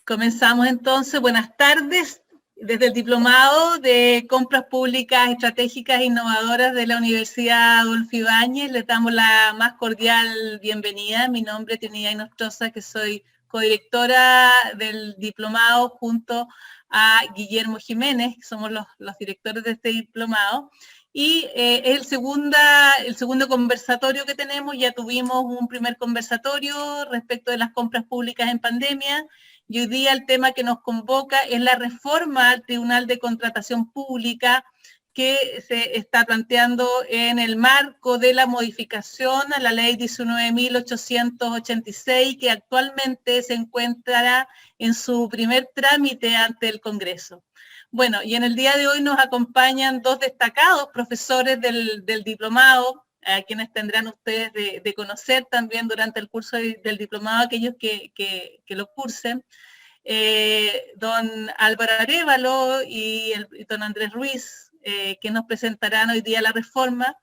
Comenzamos entonces. Buenas tardes. Desde el Diplomado de Compras Públicas Estratégicas e Innovadoras de la Universidad Adolfo Ibáñez, les damos la más cordial bienvenida. Mi nombre es Trinidad Inostroza, que soy codirectora del Diplomado junto a Guillermo Jiménez, que somos los directores de este diplomado. Y es el segundo conversatorio que tenemos. Ya tuvimos un primer conversatorio respecto de las compras públicas en pandemia, y hoy día el tema que nos convoca es la reforma al Tribunal de Contratación Pública que se está planteando en el marco de la modificación a la ley 19.886, que actualmente se encuentra en su primer trámite ante el Congreso. Bueno, y en el día de hoy nos acompañan dos destacados profesores del diplomado, a quienes tendrán ustedes de conocer también durante el curso del diplomado, aquellos que lo cursen, don Álvaro Arévalo y don Andrés Ruiz, que nos presentarán hoy día la reforma.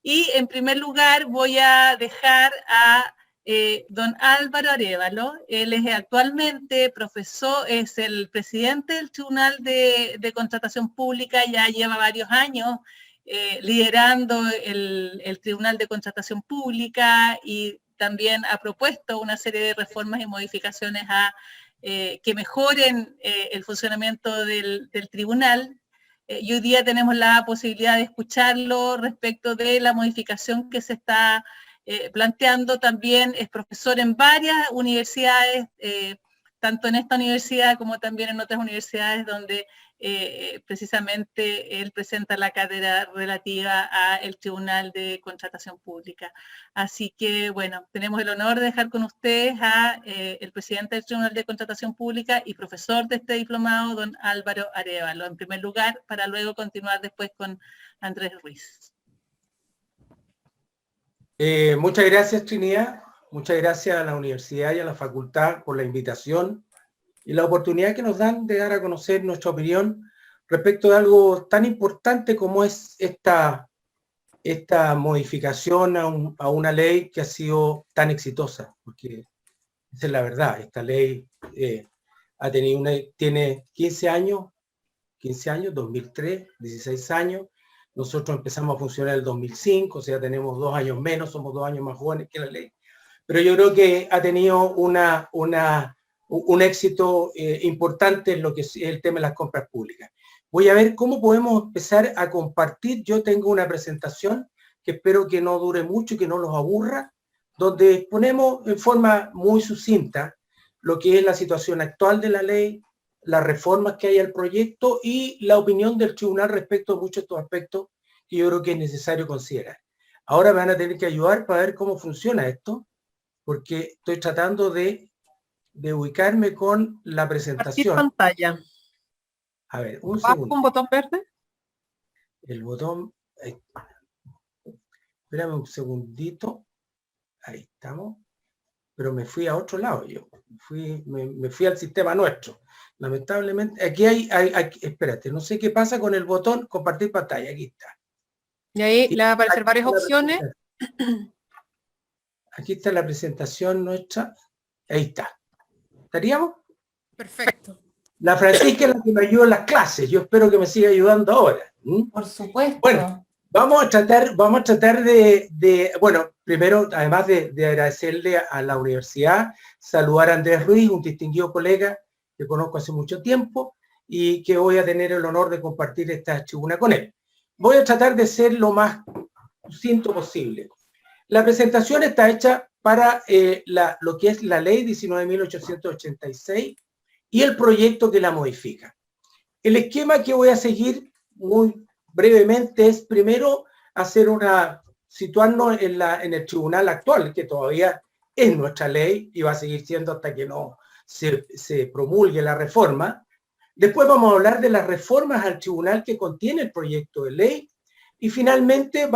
Y en primer lugar voy a dejar a don Álvaro Arévalo. Él es actualmente profesor, es el presidente del Tribunal de Contratación Pública, ya lleva varios años liderando el Tribunal de Contratación Pública, y también ha propuesto una serie de reformas y modificaciones que mejoren el funcionamiento del tribunal. Y hoy día tenemos la posibilidad de escucharlo respecto de la modificación que se está planteando. También es profesor en varias universidades, tanto en esta universidad como también en otras universidades donde precisamente él presenta la cátedra relativa al Tribunal de Contratación Pública. Así que, bueno, tenemos el honor de dejar con ustedes a el presidente del Tribunal de Contratación Pública y profesor de este diplomado, don Álvaro Arévalo, en primer lugar, para luego continuar después con Andrés Ruiz. Muchas gracias, Trinidad. Muchas gracias a la universidad y a la facultad por la invitación y la oportunidad que nos dan de dar a conocer nuestra opinión respecto de algo tan importante como es esta modificación a una ley que ha sido tan exitosa, porque esa es la verdad. Esta ley tiene 15 años, 2003, 16 años. Nosotros empezamos a funcionar en el 2005, o sea, tenemos 2 años menos, somos 2 años más jóvenes que la ley. Pero yo creo que ha tenido un éxito importante en lo que es el tema de las compras públicas. Voy a ver cómo podemos empezar a compartir. Yo tengo una presentación que espero que no dure mucho y que no los aburra, donde exponemos en forma muy sucinta lo que es la situación actual de la ley, las reformas que hay al proyecto y la opinión del tribunal respecto a muchos de estos aspectos que yo creo que es necesario considerar. Ahora me van a tener que ayudar para ver cómo funciona esto, porque estoy tratando de ubicarme con la presentación. Compartir pantalla. A ver, un segundo. ¿Un botón verde? El botón... Espérame un segundito. Ahí estamos. Pero me fui a otro lado yo. Me fui al sistema nuestro. Lamentablemente, aquí hay, espérate, no sé qué pasa con el botón compartir pantalla. Aquí está. Y ahí le van a aparecer varias opciones. Aquí está la presentación nuestra. Ahí está. ¿Estaríamos? Perfecto. La Francisca es la que me ayuda en las clases. Yo espero que me siga ayudando ahora. Por supuesto. Bueno, vamos a tratar de bueno, primero, además de agradecerle a la universidad, saludar a Andrés Ruiz, un distinguido colega que conozco hace mucho tiempo y que voy a tener el honor de compartir esta tribuna con él. Voy a tratar de ser lo más sucinto posible. La presentación está hecha para lo que es la ley 19.886 y el proyecto que la modifica. El esquema que voy a seguir muy brevemente es primero situarnos en el tribunal actual, que todavía es nuestra ley y va a seguir siendo hasta que no se promulgue la reforma. Después vamos a hablar de las reformas al tribunal que contiene el proyecto de ley. Y finalmente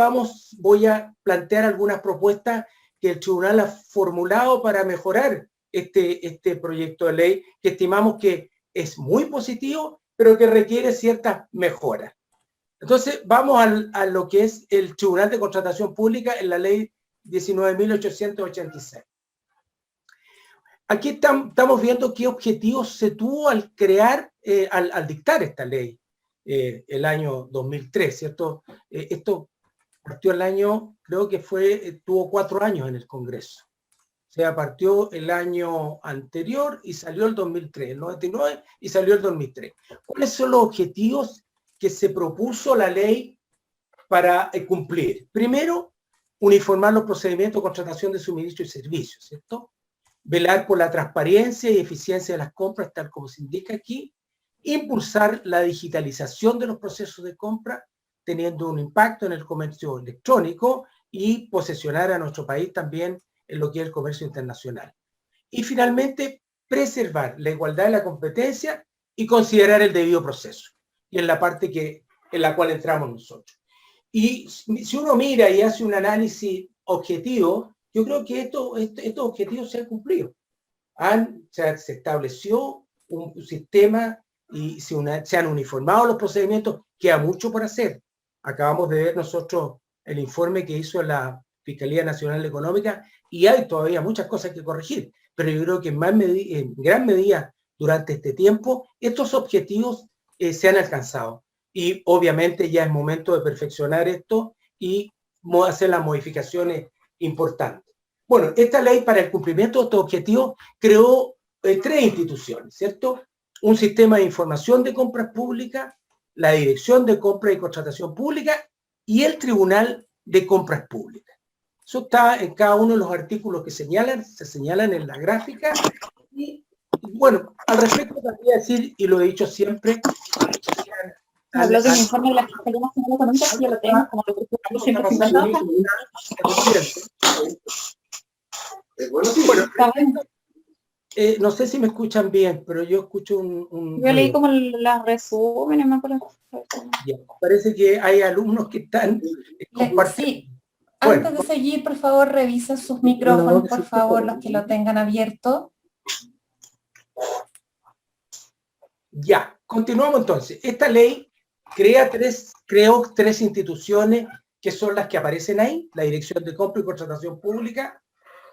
voy a plantear algunas propuestas que el tribunal ha formulado para mejorar este proyecto de ley, que estimamos que es muy positivo, pero que requiere ciertas mejoras. Entonces, vamos a lo que es el Tribunal de Contratación Pública en la ley 19.886. aquí estamos viendo qué objetivos se tuvo al crear, al dictar esta ley el año 2003, ¿cierto? Esto partió el año, creo que tuvo 4 años en el Congreso. O sea, partió el año anterior y salió el 2003, el 99 y salió el 2003. ¿Cuáles son los objetivos que se propuso la ley para cumplir? Primero, uniformar los procedimientos de contratación de suministro y servicios, ¿cierto? Velar por la transparencia y eficiencia de las compras, tal como se indica aquí. Impulsar la digitalización de los procesos de compra, teniendo un impacto en el comercio electrónico y posesionar a nuestro país también en lo que es el comercio internacional. Y finalmente, preservar la igualdad de la competencia y considerar el debido proceso. Y en la parte en la cual entramos nosotros. Y si uno mira y hace un análisis objetivo, yo creo que estos objetivos se han cumplido. Se estableció un sistema y se han uniformado los procedimientos, queda mucho por hacer. Acabamos de ver nosotros el informe que hizo la Fiscalía Nacional Económica y hay todavía muchas cosas que corregir, pero yo creo que en gran medida durante este tiempo estos objetivos se han alcanzado y obviamente ya es momento de perfeccionar esto y hacer las modificaciones importantes. Bueno, esta ley para el cumplimiento de estos objetivos creó 3 instituciones, ¿cierto? Un sistema de información de compras públicas, la Dirección de Compra y Contratación Pública y el Tribunal de Compras Públicas. Eso está en cada uno de los artículos que se señalan en la gráfica. Y bueno, al respecto también decir, y lo he dicho siempre, habló de un informe de la Fiscalía Nacional Económica, que yo lo tengo como lo siempre no sé si me escuchan bien, pero yo escucho un yo leí como las resúmenes, me acuerdo. Parece que hay alumnos que están compartiendo. Sí. Antes de seguir, por favor, revisen sus micrófonos, por favor, los que lo tengan abierto. Ya, continuamos entonces. Esta ley creó 3 instituciones que son las que aparecen ahí, la Dirección de Compra y Contratación Pública,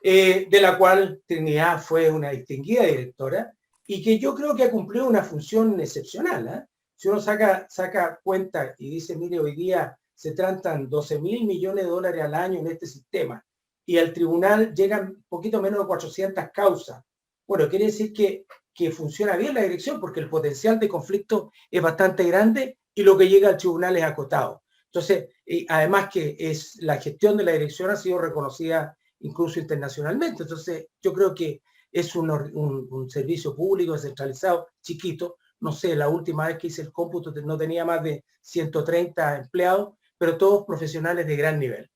de la cual Trinidad fue una distinguida directora y que yo creo que ha cumplido una función excepcional, ¿eh? Si uno saca cuenta y dice, mire, hoy día se tratan 12.000 millones de dólares al año en este sistema y al tribunal llegan un poquito menos de 400 causas. Bueno, quiere decir que funciona bien la dirección porque el potencial de conflicto es bastante grande y lo que llega al tribunal es acotado. Entonces, además que la gestión de la dirección ha sido reconocida incluso internacionalmente. Entonces, yo creo que es un servicio público descentralizado, chiquito. No sé, la última vez que hice el cómputo no tenía más de 130 empleados, pero todos profesionales de gran nivel.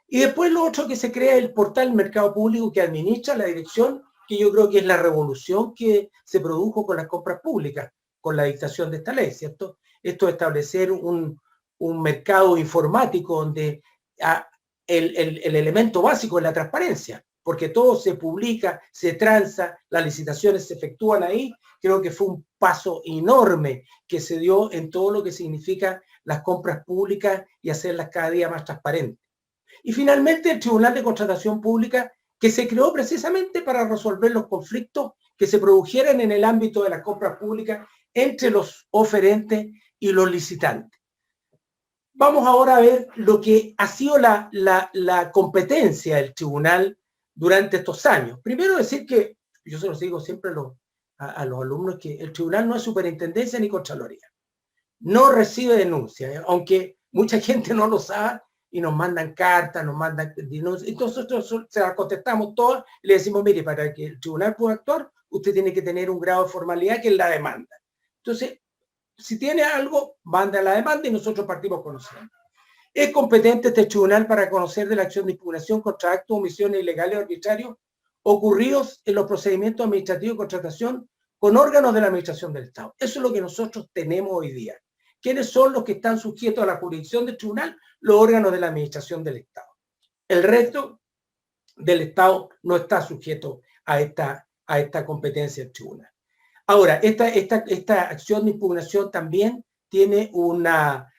Y después lo otro que se crea es el portal Mercado Público que administra la dirección, que yo creo que es la revolución que se produjo con las compras públicas, con la dictación de esta ley, ¿cierto? Esto es establecer un mercado informático donde el elemento básico es la transparencia, porque todo se publica, se transa, las licitaciones se efectúan ahí. Creo que fue un paso enorme que se dio en todo lo que significa las compras públicas y hacerlas cada día más transparentes. Y finalmente el Tribunal de Contratación Pública, que se creó precisamente para resolver los conflictos que se produjeran en el ámbito de las compras públicas entre los oferentes y los licitantes. Vamos ahora a ver lo que ha sido la competencia del tribunal durante estos años. Primero decir que, yo se los digo siempre a los alumnos, que el tribunal no es superintendencia ni contraloría. No recibe denuncias, aunque mucha gente no lo sabe y nos mandan cartas, nos mandan denuncias. Entonces nosotros se las contestamos todas y le decimos, mire, para que el tribunal pueda actuar, usted tiene que tener un grado de formalidad que es la demanda. Entonces, si tiene algo, manda la demanda y nosotros partimos conociendo. Es competente este tribunal para conocer de la acción de impugnación contra actos, omisiones ilegales o arbitrarios ocurridos en los procedimientos administrativos de contratación con órganos de la administración del Estado. Eso es lo que nosotros tenemos hoy día. ¿Quiénes son los que están sujetos a la jurisdicción del tribunal? Los órganos de la administración del Estado. El resto del Estado no está sujeto a esta competencia del tribunal. Ahora, esta acción de impugnación también tiene una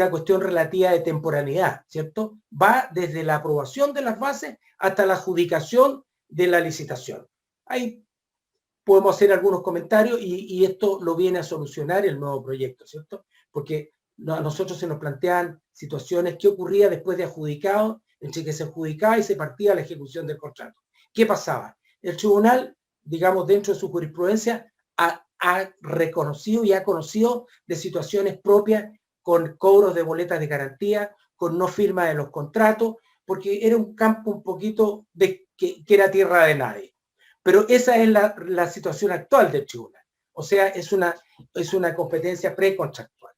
cuestión relativa de temporalidad, ¿cierto? Va desde la aprobación de las bases hasta la adjudicación de la licitación. Hay podemos hacer algunos comentarios y esto lo viene a solucionar el nuevo proyecto, ¿cierto? Porque a nosotros se nos plantean situaciones que ocurría después de adjudicado, entre que se adjudicaba y se partía a la ejecución del contrato. ¿Qué pasaba? El tribunal, digamos, dentro de su jurisprudencia, ha reconocido y ha conocido de situaciones propias con cobros de boletas de garantía, con no firma de los contratos, porque era un campo un poquito que era tierra de nadie. Pero esa es la situación actual del tribunal. O sea, es una competencia precontractual.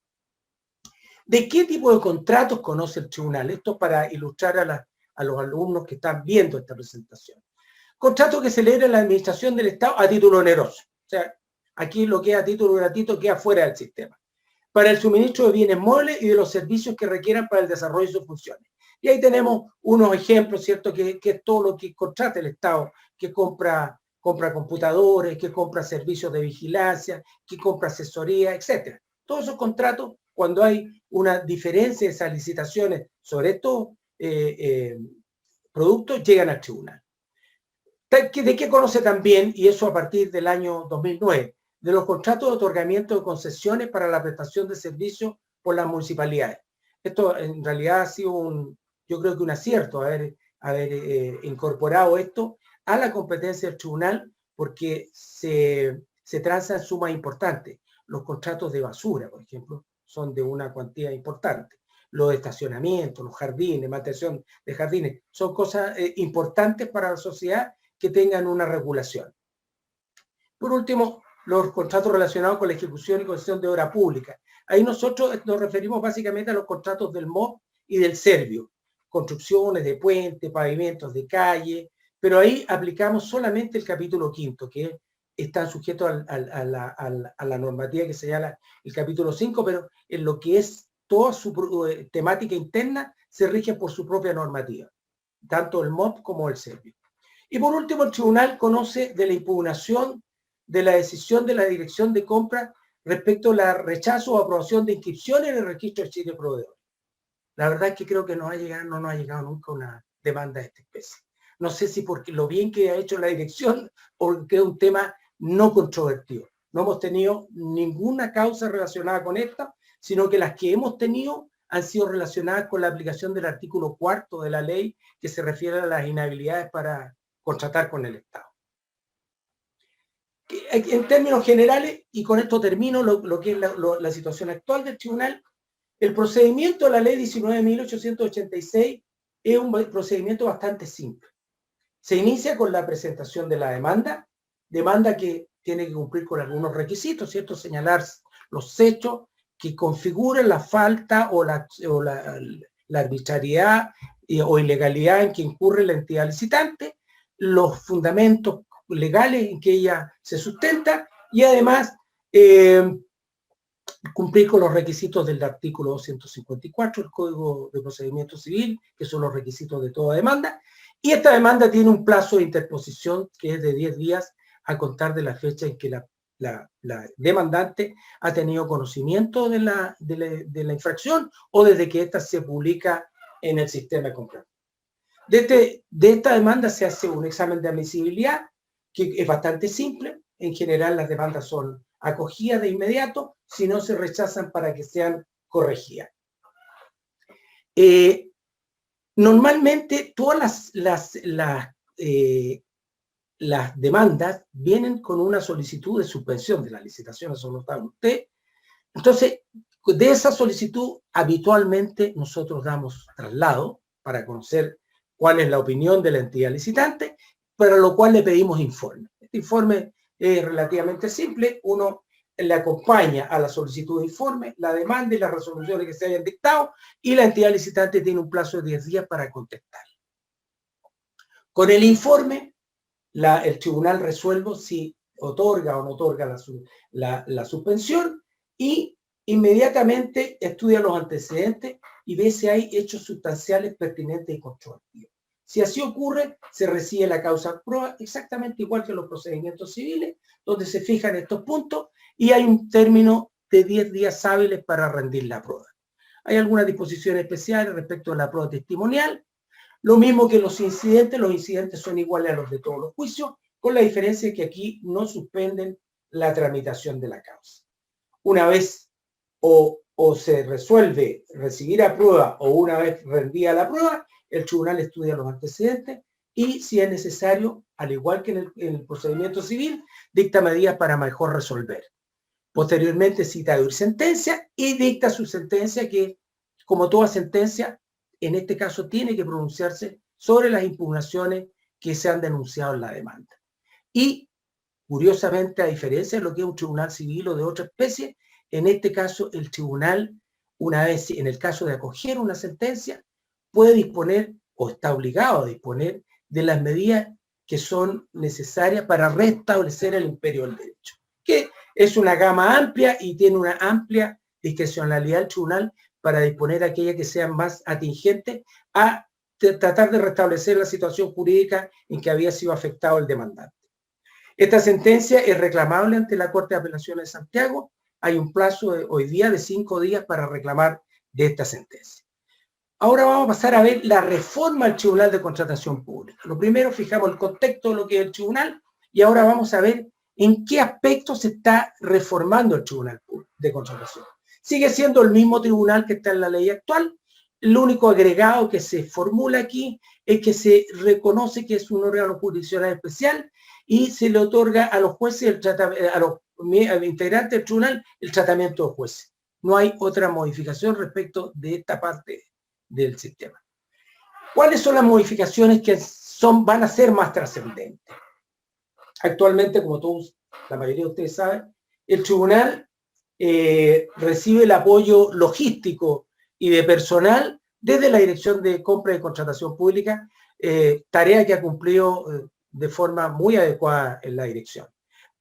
¿De qué tipo de contratos conoce el tribunal? Esto para ilustrar a los alumnos que están viendo esta presentación. Contrato que celebra la administración del Estado a título oneroso. O sea, aquí lo que es a título gratuito queda fuera del sistema. Para el suministro de bienes muebles y de los servicios que requieran para el desarrollo de sus funciones. Y ahí tenemos unos ejemplos, ¿cierto? Que es todo lo que contrata el Estado, que compra computadores, que compra servicios de vigilancia, que compra asesoría, etc. Todos esos contratos, cuando hay una diferencia de esas licitaciones sobre estos productos, llegan al tribunal. ¿De qué conoce también, y eso a partir del año 2009, de los contratos de otorgamiento de concesiones para la prestación de servicios por las municipalidades? Esto en realidad ha sido yo creo que un acierto haber incorporado esto a la competencia del tribunal, porque se transan sumas importantes. Los contratos de basura, por ejemplo, son de una cuantía importante. Los estacionamientos, los jardines, mantención de jardines, son cosas importantes para la sociedad que tengan una regulación. Por último, los contratos relacionados con la ejecución y concesión de obra pública. Ahí nosotros nos referimos básicamente a los contratos del MOP y del Servio, construcciones de puentes, pavimentos de calle, pero ahí aplicamos solamente el capítulo 5, que están sujetos a la normativa que señala el capítulo 5, pero en lo que es toda su temática interna se rige por su propia normativa, tanto el MOP como el Servio. Y por último, el tribunal conoce de la impugnación de la decisión de la dirección de compra respecto al rechazo o aprobación de inscripciones en el registro del sitio proveedor. La verdad es que creo que no nos ha llegado nunca una demanda de esta especie. No sé si porque lo bien que ha hecho la dirección o porque es un tema no controvertido. No hemos tenido ninguna causa relacionada con esta, sino que las que hemos tenido han sido relacionadas con la aplicación del artículo 4 de la ley que se refiere a las inhabilidades para contratar con el Estado. En términos generales, y con esto termino lo que es la situación actual del tribunal, el procedimiento de la ley 19.886 es un procedimiento bastante simple. Se inicia con la presentación de la demanda que tiene que cumplir con algunos requisitos, ¿cierto? Señalar los hechos que configuran la falta o la arbitrariedad o ilegalidad en que incurre la entidad licitante, los fundamentos legales en que ella se sustenta y además cumplir con los requisitos del artículo 254 del Código de Procedimiento Civil, que son los requisitos de toda demanda, y esta demanda tiene un plazo de interposición que es de 10 días a contar de la fecha en que la demandante ha tenido conocimiento de la infracción o desde que ésta se publica en el sistema de contrato. De esta demanda se hace un examen de admisibilidad que es bastante simple. En general las demandas son acogidas de inmediato, si no se rechazan para que sean corregidas. Normalmente todas las demandas vienen con una solicitud de suspensión de la licitación, eso lo sabe usted. Entonces, de esa solicitud habitualmente nosotros damos traslado para conocer cuál es la opinión de la entidad licitante, para lo cual le pedimos informe. Este informe es relativamente simple, uno le acompaña a la solicitud de informe, la demanda y las resoluciones que se hayan dictado, y la entidad licitante tiene un plazo de 10 días para contestar. Con el informe, el tribunal resuelve si otorga o no otorga la suspensión y inmediatamente estudia los antecedentes y ve si hay hechos sustanciales pertinentes y controvertidos. Si así ocurre, se recibe la causa prueba exactamente igual que los procedimientos civiles, donde se fijan estos puntos y hay un término de 10 días hábiles para rendir la prueba. Hay algunas disposiciones especiales respecto a la prueba testimonial. Lo mismo que los incidentes son iguales a los de todos los juicios, con la diferencia que aquí no suspenden la tramitación de la causa. Una vez o se resuelve recibir a prueba o una vez rendida la prueba, el tribunal estudia los antecedentes y, si es necesario, al igual que en el procedimiento civil, dicta medidas para mejor resolver. Posteriormente cita una sentencia y dicta su sentencia que, como toda sentencia, en este caso tiene que pronunciarse sobre las impugnaciones que se han denunciado en la demanda. Y, curiosamente, a diferencia de lo que es un tribunal civil o de otra especie, en este caso el tribunal, una vez en el caso de acoger una sentencia, puede disponer o está obligado a disponer de las medidas que son necesarias para restablecer el imperio del derecho, que es una gama amplia y tiene una amplia discrecionalidad del tribunal para disponer aquellas que sean más atingentes a tratar de restablecer la situación jurídica en que había sido afectado el demandante. Esta sentencia es reclamable ante la Corte de Apelaciones de Santiago. Hay un plazo hoy día de 5 días para reclamar de esta sentencia. Ahora vamos a pasar a ver la reforma al Tribunal de Contratación Pública. Lo primero, fijamos el contexto de lo que es el tribunal y ahora vamos a ver en qué aspectos se está reformando el Tribunal de Contratación. Sigue siendo el mismo tribunal que está en la ley actual. El único agregado que se formula aquí es que se reconoce que es un órgano jurisdiccional especial y se le otorga a los jueces, a los integrantes del tribunal, el tratamiento de jueces. No hay otra modificación respecto de esta parte del sistema. ¿Cuáles son las modificaciones que van a ser más trascendentes? Actualmente, como todos, la mayoría de ustedes saben, el tribunal recibe el apoyo logístico y de personal desde la Dirección de Compra y Contratación Pública, tarea que ha cumplido de forma muy adecuada en la dirección.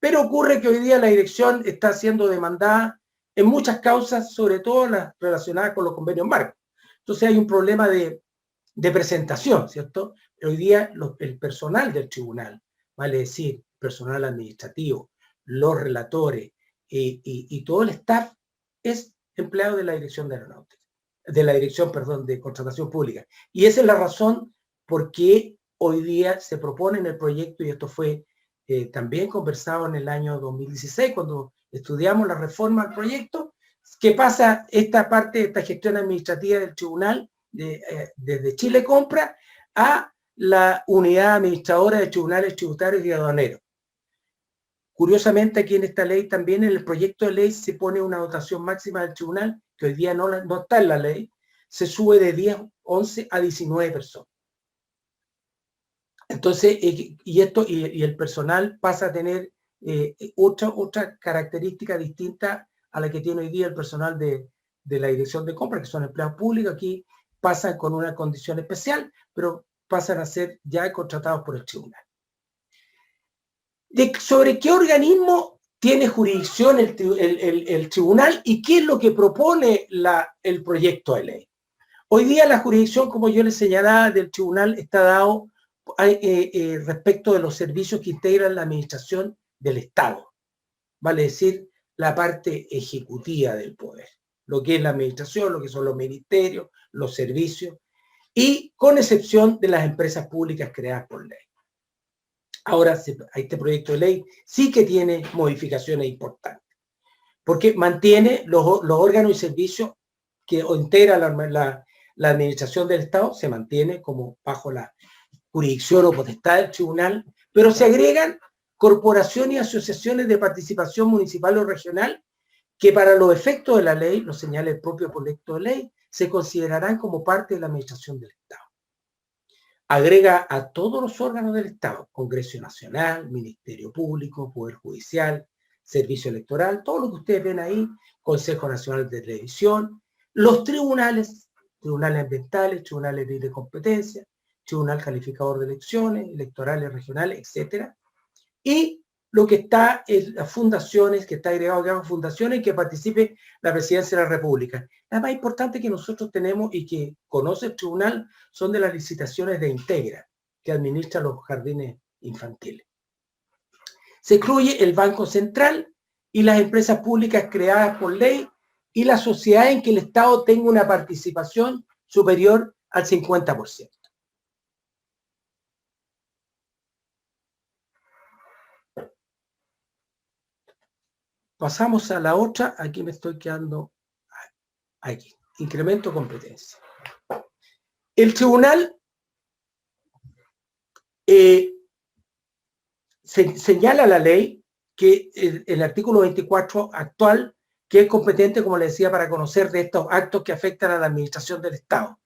Pero ocurre que hoy día la dirección está siendo demandada en muchas causas, sobre todo las relacionadas con los convenios marcos. Entonces hay un problema de presentación, ¿cierto? Hoy día el personal del tribunal, vale decir, personal administrativo, los relatores y todo el staff es empleado de la Dirección de Aeronáutica, de la Dirección, perdón, de Contratación Pública. Y esa es la razón por qué hoy día se propone en el proyecto, y esto fue también conversado en el año 2016, cuando estudiamos la reforma al proyecto, que pasa esta parte, esta gestión administrativa del tribunal desde Chile Compra a la unidad administradora de tribunales tributarios y aduaneros. Curiosamente, aquí en esta ley, también en el proyecto de ley se pone una dotación máxima del tribunal, que hoy día no está en la ley, se sube de 10, 11 a 19 personas. Entonces, y el personal pasa a tener otra característica distinta a la que tiene hoy día el personal de la Dirección de Compra, que son empleados públicos. Aquí pasan con una condición especial, pero pasan a ser ya contratados por el tribunal. ¿Sobre qué organismo tiene jurisdicción el tribunal y qué es lo que propone el proyecto de ley? Hoy día la jurisdicción, como yo les señalaba, del tribunal está dado respecto de los servicios que integran la administración del Estado, vale decir, la parte ejecutiva del poder, lo que es la administración, lo que son los ministerios, los servicios, y con excepción de las empresas públicas creadas por ley. Ahora, este proyecto de ley sí que tiene modificaciones importantes, porque mantiene los órganos y servicios que integra la administración del Estado, se mantiene como bajo la jurisdicción o potestad del tribunal, pero se agregan corporaciones y asociaciones de participación municipal o regional que para los efectos de la ley, lo señala el propio proyecto de ley, se considerarán como parte de la administración del Estado. Agrega a todos los órganos del Estado, Congreso Nacional, Ministerio Público, Poder Judicial, Servicio Electoral, todo lo que ustedes ven ahí, Consejo Nacional de Televisión, los tribunales, tribunales ambientales, tribunales de libre competencia, Tribunal Calificador de Elecciones, electorales regionales, etc. Y lo que está en las fundaciones, que está agregado que hagan fundaciones, que participe la Presidencia de la República. La más importante que nosotros tenemos y que conoce el tribunal son de las licitaciones de Integra, que administra los jardines infantiles. Se excluye el Banco Central y las empresas públicas creadas por ley y la sociedad en que el Estado tenga una participación superior al 50%. pasamos a la otra. Aquí me estoy quedando. Aquí. Incremento de competencia. El tribunal señala la ley que el artículo 24 actual, que es competente, como le decía, para conocer de estos actos que afectan a la administración del Estado.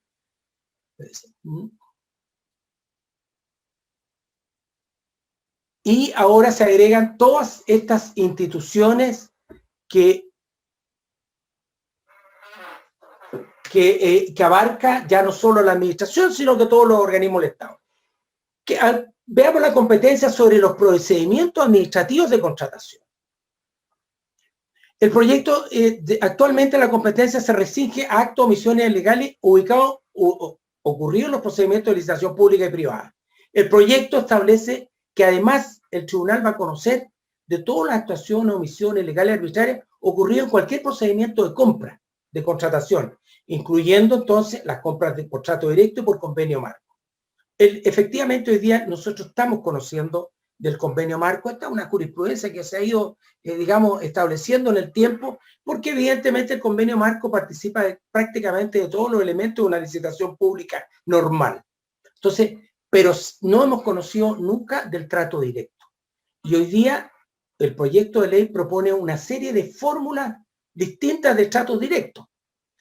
Y ahora se agregan todas estas instituciones que abarca ya no solo la administración, sino que todos los organismos del Estado. Veamos la competencia sobre los procedimientos administrativos de contratación. El proyecto, actualmente la competencia se restringe a actos o omisiones ilegales ubicados o ocurridos en los procedimientos de licitación pública y privada. El proyecto establece que además el tribunal va a conocer de todas las actuaciones o omisiones ilegales arbitrarias ocurridas en cualquier procedimiento de compra, de contratación, incluyendo entonces las compras de contrato directo y por convenio marco. Efectivamente, hoy día nosotros estamos conociendo del convenio marco. Esta es una jurisprudencia que se ha ido, digamos, estableciendo en el tiempo, porque evidentemente el convenio marco participa prácticamente de todos los elementos de una licitación pública normal. Entonces, pero no hemos conocido nunca del trato directo. Y hoy día el proyecto de ley propone una serie de fórmulas distintas de trato directo,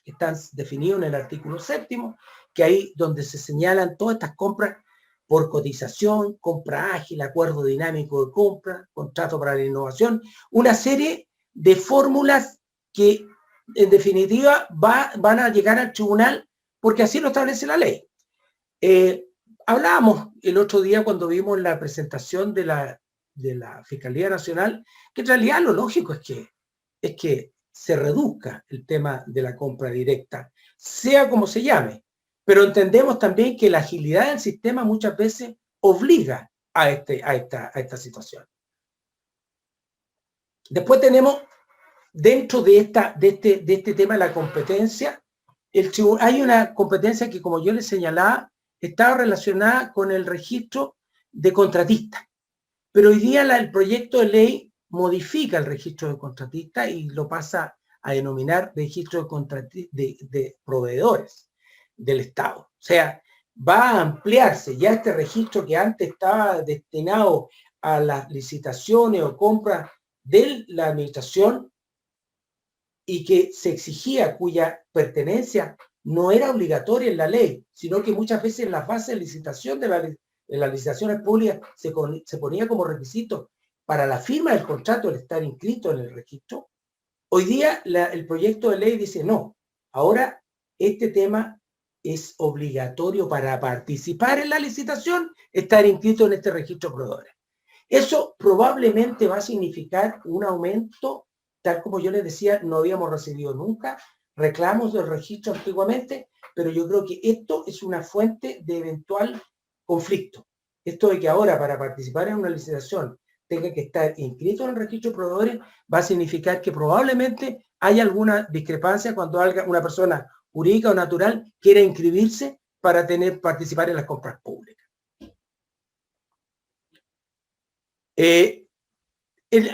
que están definidos en el artículo 7º, que ahí donde se señalan todas estas compras por cotización, compra ágil, acuerdo dinámico de compra, contrato para la innovación, una serie de fórmulas que en definitiva van a llegar al tribunal porque así lo establece la ley. Hablábamos el otro día cuando vimos la presentación de la Fiscalía Nacional, que en realidad lo lógico es que se reduzca el tema de la compra directa, sea como se llame. Pero entendemos también que la agilidad del sistema muchas veces obliga a esta situación. Después tenemos, dentro de este tema de la competencia, hay una competencia que, como yo les señalaba, estaba relacionada con el registro de contratistas. Pero hoy día el proyecto de ley modifica el registro de contratistas y lo pasa a denominar registro de proveedores del Estado. O sea, va a ampliarse ya este registro que antes estaba destinado a las licitaciones o compras de la administración y que se exigía, cuya pertenencia no era obligatoria en la ley, sino que muchas veces en la fase de licitación de las licitaciones públicas se ponía como requisito para la firma del contrato el estar inscrito en el registro. Hoy día el proyecto de ley dice no, ahora este tema es obligatorio para participar en la licitación, estar inscrito en este registro de proveedores. Eso probablemente va a significar un aumento, tal como yo les decía, no habíamos recibido nunca reclamos del registro antiguamente, pero yo creo que esto es una fuente de eventual conflicto. Esto de que ahora para participar en una licitación tenga que estar inscrito en el registro de proveedores va a significar que probablemente haya alguna discrepancia cuando una persona jurídica o natural quiera inscribirse para participar en las compras públicas.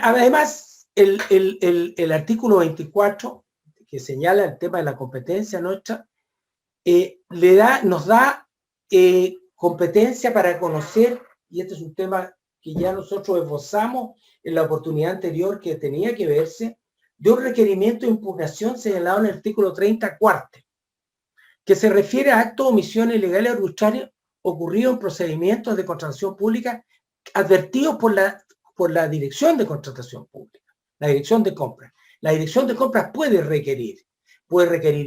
Además, el artículo 24, que señala el tema de la competencia nuestra, nos da competencia para conocer, y este es un tema que ya nosotros esbozamos en la oportunidad anterior que tenía que verse, de un requerimiento de impugnación señalado en el artículo 30 cuarto, que se refiere a actos o omisiones ilegales o arbitrarios ocurridos en procedimientos de contratación pública advertidos por la Dirección de Contratación Pública, la Dirección de Compras. La Dirección de Compras puede requerir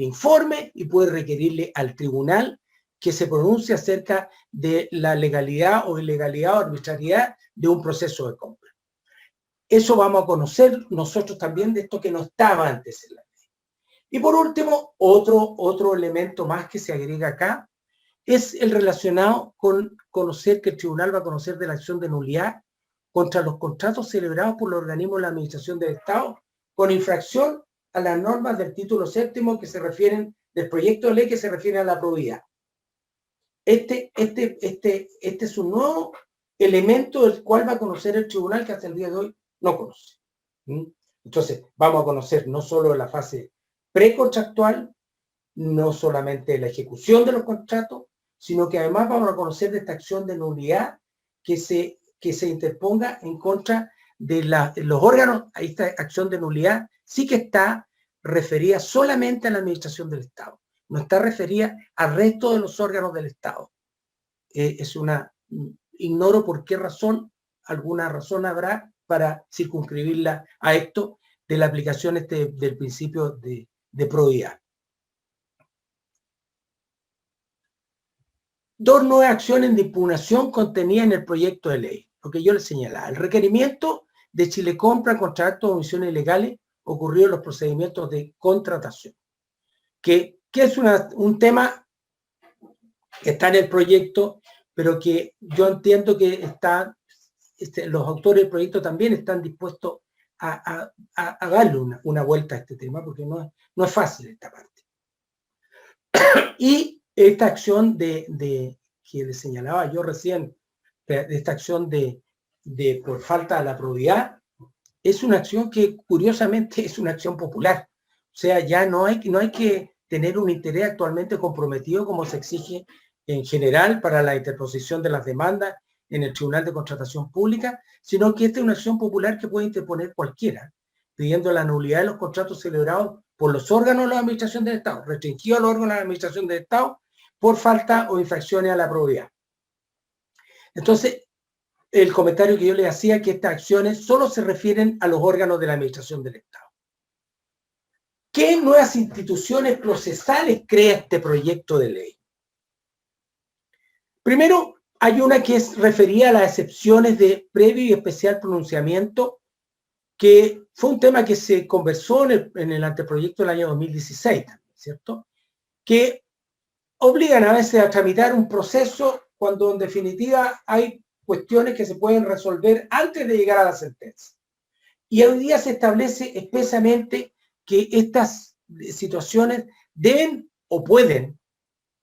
informe y puede requerirle al tribunal que se pronuncie acerca de la legalidad o ilegalidad o arbitrariedad de un proceso de compra. Eso vamos a conocer nosotros también de esto que no estaba antes en la ley. Y por último, otro elemento más que se agrega acá es el relacionado con conocer que el tribunal va a conocer de la acción de nulidad contra los contratos celebrados por los organismos de la administración del Estado con infracción a las normas del título 7º que se refieren, del proyecto de ley que se refiere a la probidad. Este es un nuevo elemento del cual va a conocer el tribunal que hasta el día de hoy no conoce. Entonces, vamos a conocer no solo la fase precontractual, no solamente la ejecución de los contratos, sino que además vamos a conocer de esta acción de nulidad que se interponga en contra de los órganos. Esta acción de nulidad sí que está referida solamente a la administración del Estado, no está referida al resto de los órganos del Estado. Ignoro por qué razón, alguna razón habrá para circunscribirla a esto de la aplicación del principio de probidad. Dos nuevas acciones de impugnación contenidas en el proyecto de ley, lo que yo les señalaba. El requerimiento de Chilecompra contra actos de omisiones ilegales ocurrió en los procedimientos de contratación, que es un tema que está en el proyecto, pero que yo entiendo que los autores del proyecto también están dispuestos a darle una vuelta a este tema, porque no es fácil esta parte. Y esta acción que le señalaba yo recién, esta acción por falta de la probidad, es una acción que curiosamente es una acción popular. O sea, ya no hay que tener un interés actualmente comprometido como se exige en general para la interposición de las demandas en el Tribunal de Contratación Pública, sino que esta es una acción popular que puede interponer cualquiera, pidiendo la nulidad de los contratos celebrados por los órganos de la Administración del Estado, restringido a los órganos de la Administración del Estado por falta o infracciones a la probidad. Entonces, el comentario que yo le hacía que estas acciones solo se refieren a los órganos de la Administración del Estado. ¿Qué nuevas instituciones procesales crea este proyecto de ley? Primero, hay una que es referida a las excepciones de previo y especial pronunciamiento, que fue un tema que se conversó en el anteproyecto del año 2016, ¿cierto? Que obligan a veces a tramitar un proceso cuando en definitiva hay cuestiones que se pueden resolver antes de llegar a la sentencia. Y hoy día se establece expresamente que estas situaciones deben o pueden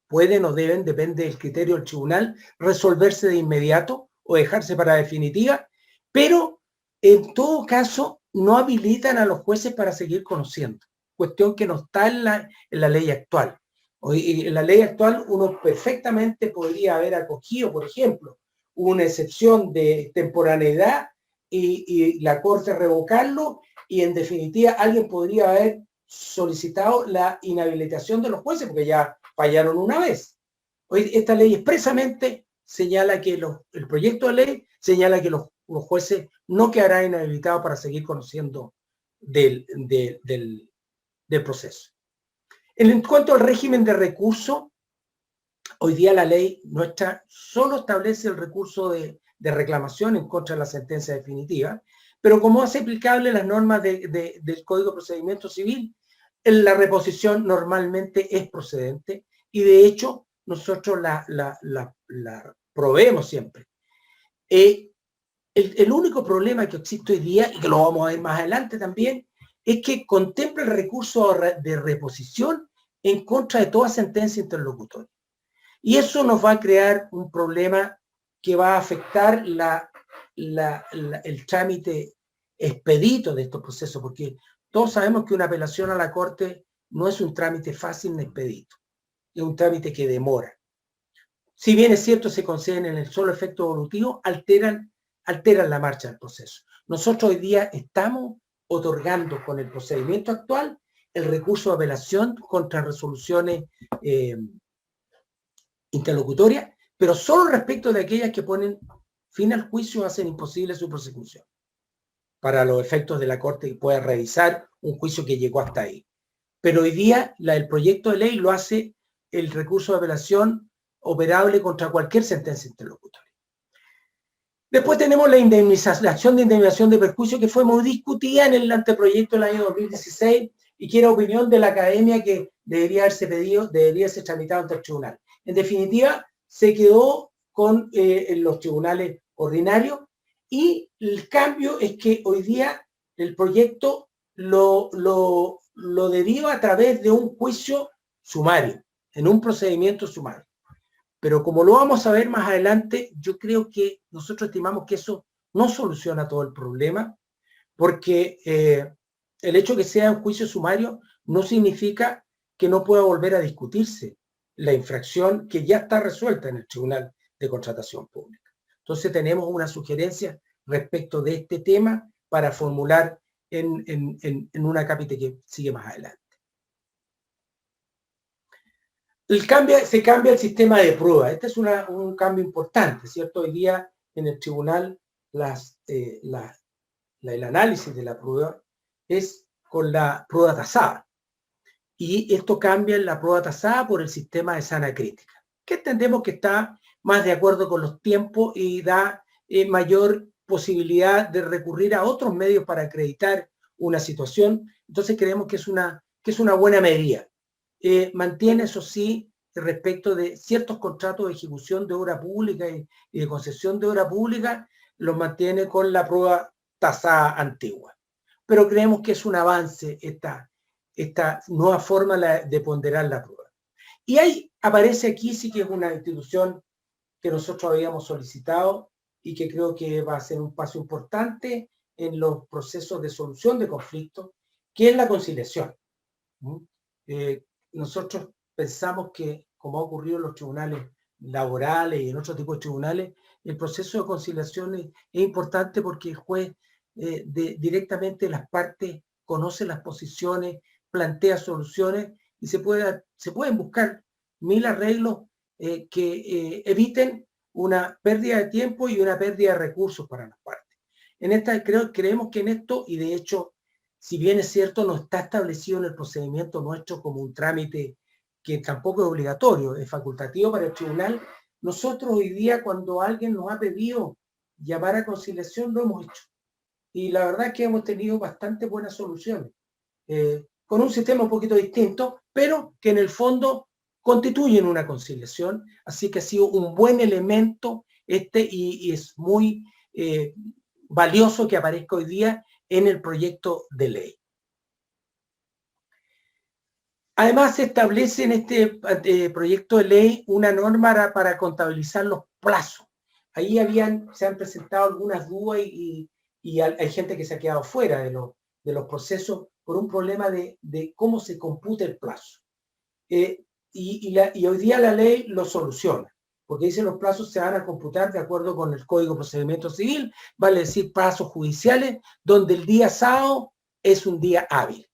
o deben, depende del criterio del tribunal, resolverse de inmediato o dejarse para definitiva, pero en todo caso no habilitan a los jueces para seguir conociendo, cuestión que no está en la ley actual. En la ley actual uno perfectamente podría haber acogido, por ejemplo, una excepción de temporaneidad y la Corte revocarlo, y en definitiva alguien podría haber solicitado la inhabilitación de los jueces porque ya fallaron una vez. Hoy esta ley expresamente señala que el proyecto de ley señala que los jueces no quedarán inhabilitados para seguir conociendo del proceso. En cuanto al régimen de recurso, hoy día la ley nuestra solo establece el recurso de reclamación en contra de la sentencia definitiva, pero como hace aplicable las normas del Código de Procedimiento Civil, la reposición normalmente es procedente y de hecho nosotros la proveemos siempre. El único problema que existe hoy día, y que lo vamos a ver más adelante también, es que contempla el recurso de reposición en contra de toda sentencia interlocutoria. Y eso nos va a crear un problema que va a afectar el trámite expedito de estos procesos, porque todos sabemos que una apelación a la Corte no es un trámite fácil ni expedito, es un trámite que demora. Si bien es cierto, se conceden en el solo efecto evolutivo, alteran la marcha del proceso. Nosotros hoy día estamos otorgando con el procedimiento actual el recurso de apelación contra resoluciones interlocutorias, pero solo respecto de aquellas que ponen fin al juicio o hacen imposible su prosecución, para los efectos de la Corte que pueda revisar un juicio que llegó hasta ahí. Pero hoy día el proyecto de ley lo hace el recurso de apelación operable contra cualquier sentencia interlocutoria. Después tenemos la acción de indemnización de perjuicio, que fue muy discutida en el anteproyecto del año 2016 y que era opinión de la academia que debería ser tramitado ante el tribunal. En definitiva, se quedó con los tribunales ordinarios, y el cambio es que hoy día el proyecto lo deriva a través de un juicio sumario, en un procedimiento sumario. Pero como lo vamos a ver más adelante, yo creo que nosotros estimamos que eso no soluciona todo el problema, porque el hecho de que sea un juicio sumario no significa que no pueda volver a discutirse la infracción que ya está resuelta en el Tribunal de Contratación Pública. Entonces tenemos una sugerencia respecto de este tema para formular en una cápita que sigue más adelante. Se cambia el sistema de prueba. Este es un cambio importante, ¿cierto? Hoy día en el tribunal el análisis de la prueba es con la prueba tasada. Y esto cambia en la prueba tasada por el sistema de sana crítica, que entendemos que está más de acuerdo con los tiempos y da mayor posibilidad de recurrir a otros medios para acreditar una situación. Entonces creemos que es una buena medida. Mantiene, eso sí, respecto de ciertos contratos de ejecución de obra pública y de concesión de obra pública, los mantiene con la prueba tasada antigua. Pero creemos que es un avance esta nueva forma de ponderar la prueba. Y ahí aparece aquí sí que es una institución que nosotros habíamos solicitado y que creo que va a ser un paso importante en los procesos de solución de conflictos, que es la conciliación. Nosotros pensamos que, como ha ocurrido en los tribunales laborales y en otros tipos de tribunales, el proceso de conciliación es importante porque el juez directamente las partes conoce las posiciones, plantea soluciones y se pueden buscar 1000 arreglos que eviten una pérdida de tiempo y una pérdida de recursos para las partes. Creemos que en esto, y de hecho, si bien es cierto, no está establecido en el procedimiento nuestro como un trámite que tampoco es obligatorio, es facultativo para el tribunal, nosotros hoy día cuando alguien nos ha pedido llamar a conciliación lo hemos hecho. Y la verdad es que hemos tenido bastante buenas soluciones, con un sistema un poquito distinto, pero que en el fondo constituyen una conciliación, así que ha sido un buen elemento y es muy valioso que aparezca hoy día en el proyecto de ley. Además, se establece en este proyecto de ley una norma para contabilizar los plazos. Ahí se han presentado algunas dudas y hay gente que se ha quedado fuera de los procesos por un problema de cómo se computa el plazo. Y hoy día la ley lo soluciona, porque dice los plazos se van a computar de acuerdo con el Código de Procedimiento Civil, vale decir plazos judiciales, donde el día sábado es un día hábil.